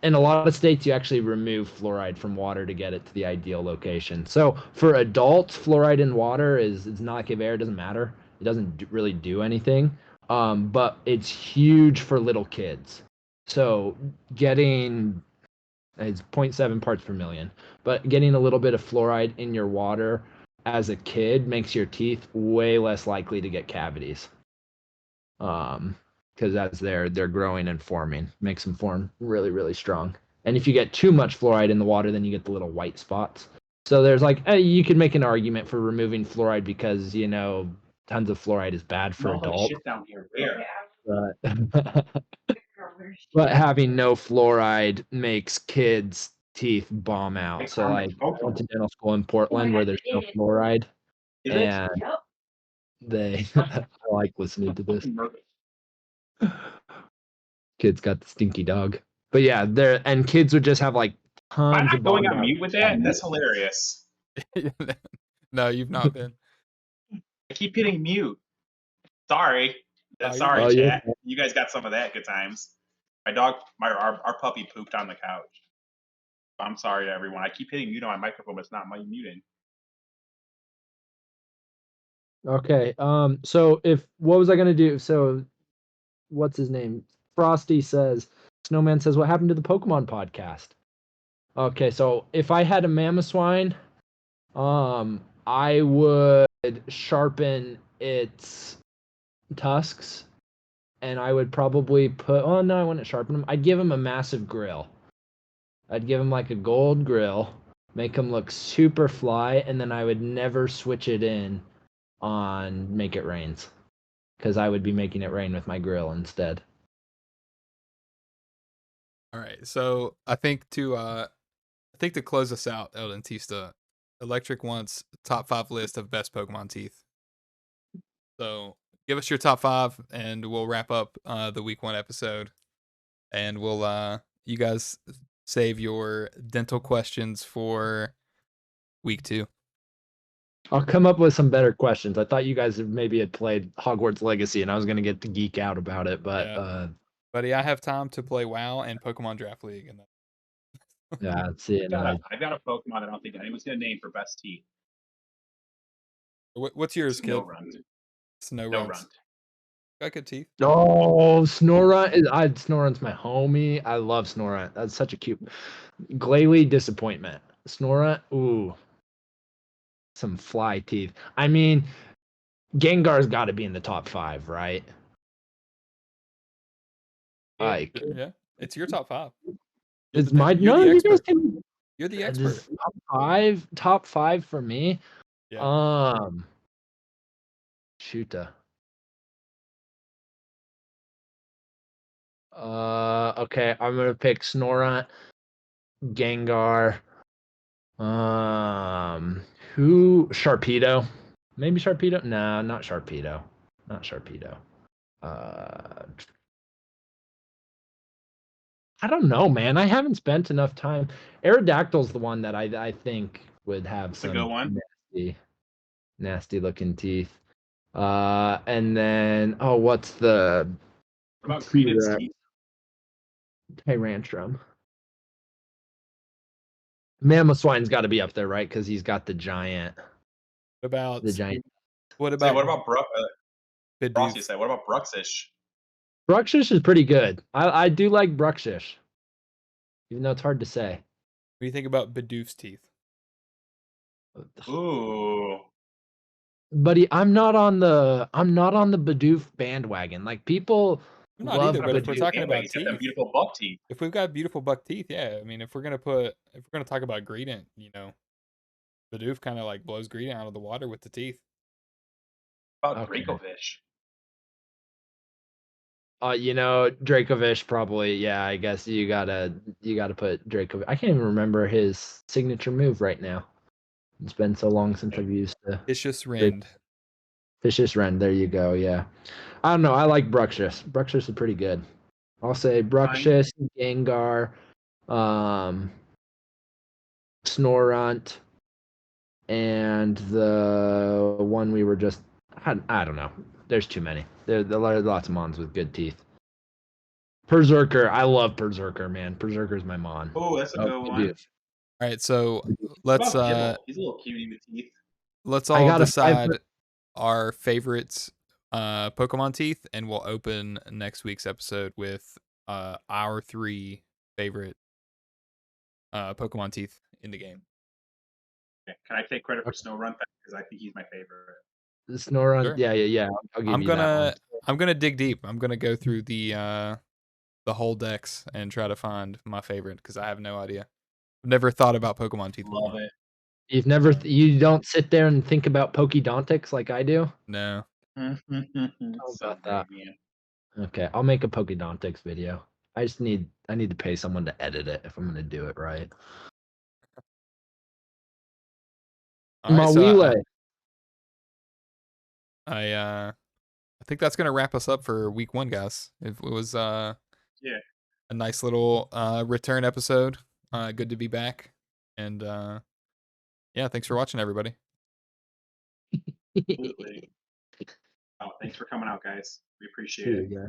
[SPEAKER 3] in a lot of states, you actually remove fluoride from water to get it to the ideal location. So for adults, fluoride in water is not give air. It doesn't matter. It doesn't really do anything. But it's huge for little kids. So getting it's zero point 0.7 parts per million, but getting a little bit of fluoride in your water as a kid makes your teeth way less likely to get cavities. Because as they're growing and forming, makes them form really, really strong. And if you get too much fluoride in the water, then you get the little white spots. So there's like you could make an argument for removing fluoride because tons of fluoride is bad for
[SPEAKER 2] All that
[SPEAKER 3] adults.
[SPEAKER 2] shit down here. Where?
[SPEAKER 3] But but having no fluoride makes kids' teeth bomb out. So like I went to dental school in Portland where there's no fluoride,
[SPEAKER 2] Is it?
[SPEAKER 3] and they I like listening to this. Kids got the stinky dog. But yeah, there and kids would just have like
[SPEAKER 2] Am I
[SPEAKER 3] tons of
[SPEAKER 2] not going
[SPEAKER 3] bomb
[SPEAKER 2] on
[SPEAKER 3] out.
[SPEAKER 2] mute with that? That's hilarious.
[SPEAKER 1] No, you've not been.
[SPEAKER 2] I keep hitting mute. Sorry.
[SPEAKER 1] Oh, you're
[SPEAKER 2] Sorry,
[SPEAKER 3] Oh,
[SPEAKER 1] good.
[SPEAKER 3] yeah.
[SPEAKER 2] chat. You guys got some of that good times. My dog, our puppy pooped on the couch. I'm sorry to everyone. I keep hitting mute on my microphone, but it's not my muting.
[SPEAKER 3] Okay. So what was I gonna do? So what's his name? Frosty says, Snowman says, what happened to the Pokemon podcast? Okay, so if I had a Mamoswine, I would sharpen its tusks, and I would probably put. Oh no, I wouldn't sharpen them. I'd give him a massive grill. I'd give him like a gold grill, make him look super fly, and then I would never switch it in on Make It Rains, because I would be making it rain with my grill instead.
[SPEAKER 1] All right, so I think to close us out, Eldon Tista, Electric wants top 5 list of best Pokemon teeth. So give us your top 5, and we'll wrap up the week 1 episode, and we'll you guys save your dental questions for week 2.
[SPEAKER 3] I'll come up with some better questions. I thought you guys maybe had played Hogwarts Legacy, and I was gonna get to geek out about it, but
[SPEAKER 1] Yeah. Buddy, I have time to play WoW and Pokemon Draft League, and
[SPEAKER 3] yeah, let's see.
[SPEAKER 2] I've got a Pokemon I don't think anyone's gonna name for best teeth.
[SPEAKER 1] what's yours, kid?
[SPEAKER 2] Snorunt.
[SPEAKER 1] Snorunt.
[SPEAKER 2] Snorunt.
[SPEAKER 1] Got good teeth.
[SPEAKER 3] Oh, Snorunt's my homie. I love Snorunt. That's such a cute. Glalie disappointment. Snorunt, ooh, some fly teeth. I mean, Gengar's got to be in the top 5, right? Like,
[SPEAKER 1] Yeah, it's your top 5.
[SPEAKER 3] it's my
[SPEAKER 1] You're
[SPEAKER 3] no.
[SPEAKER 1] the
[SPEAKER 3] You guys
[SPEAKER 1] expert.
[SPEAKER 3] can.
[SPEAKER 1] You're the
[SPEAKER 3] Just
[SPEAKER 1] expert.
[SPEAKER 3] top five for me.
[SPEAKER 1] Yeah.
[SPEAKER 3] Shoota. Okay, I'm gonna pick Snorunt, Gengar. Who? Sharpedo. Maybe Sharpedo. Nah, not Sharpedo. Not Sharpedo. I don't know, man. I haven't spent enough time. Aerodactyl's the one that I think would have
[SPEAKER 2] That's a good one.
[SPEAKER 3] nasty looking teeth. And then what's the
[SPEAKER 2] What about Credence teeth?
[SPEAKER 3] Tyrantrum? Mamoswine's got to be up there, right? Because he's got the giant.
[SPEAKER 1] What about
[SPEAKER 2] What about
[SPEAKER 1] Bidoof?
[SPEAKER 2] Frosty said, what about Bruxish?
[SPEAKER 3] Bruxish is pretty good. I do like Bruxish, even though it's hard to say.
[SPEAKER 1] What do you think about Bidoof's teeth?
[SPEAKER 2] Ooh.
[SPEAKER 3] Buddy, I'm not on the Bidoof bandwagon. Like people
[SPEAKER 1] I'm not
[SPEAKER 3] love
[SPEAKER 1] either, but if we're
[SPEAKER 3] Bidoof.
[SPEAKER 1] talking about
[SPEAKER 2] He's got
[SPEAKER 1] teeth,
[SPEAKER 2] them beautiful buck teeth.
[SPEAKER 1] if we've got beautiful buck teeth, yeah. I mean, if we're gonna talk about Greedent, Bidoof kind of like blows Greedent out of the water with the teeth.
[SPEAKER 2] What about Dracovish?
[SPEAKER 3] Dracovish probably. Yeah, I guess you gotta put Dracovish. I can't even remember his signature move right now. It's been so long since I've used the
[SPEAKER 1] Vicious Rend.
[SPEAKER 3] Vicious Rend. There you go. Yeah, I don't know. I like Bruxish. Bruxish is pretty good. I'll say Bruxish, Gengar, Snorunt, and the one we were just. I don't know. There's too many. There are lots of mons with good teeth. Berserker. I love Berserker, man. Berserker's my mon.
[SPEAKER 2] Oh, that's a
[SPEAKER 3] Oh,
[SPEAKER 2] good
[SPEAKER 3] good
[SPEAKER 2] one.
[SPEAKER 3] dude.
[SPEAKER 1] All right, so
[SPEAKER 2] What
[SPEAKER 1] let's
[SPEAKER 2] about Gible? He's a little cutie with teeth.
[SPEAKER 3] I
[SPEAKER 1] all
[SPEAKER 3] got a 5.
[SPEAKER 1] decide our favorites Pokemon teeth, and we'll open next week's episode with our 3 favorite Pokemon teeth in the game.
[SPEAKER 2] Okay. Can I take credit for Snorunt because I think he's my favorite?
[SPEAKER 3] The Snorunt.
[SPEAKER 1] Sure.
[SPEAKER 3] Yeah. I'll give you that one.
[SPEAKER 1] I'm gonna dig deep. I'm gonna go through the whole decks and try to find my favorite because I have no idea. I've never thought about Pokemon teeth
[SPEAKER 2] Love
[SPEAKER 1] before.
[SPEAKER 2] it.
[SPEAKER 3] You've never you don't sit there and think about Pokedontics like I do?
[SPEAKER 1] No.
[SPEAKER 3] How
[SPEAKER 2] So
[SPEAKER 3] about that?
[SPEAKER 2] great, man.
[SPEAKER 3] Okay, I'll make a Pokedontics video. I need to pay someone to edit it if I'm gonna do it right.
[SPEAKER 1] All right, so
[SPEAKER 3] Mawile.
[SPEAKER 1] I think that's gonna wrap us up for week 1, guys. It was
[SPEAKER 2] Yeah.
[SPEAKER 1] a nice little return episode. Good to be back, and yeah, thanks for watching, everybody.
[SPEAKER 2] Absolutely. Oh, thanks for coming out, guys. We appreciate it.
[SPEAKER 3] Yeah.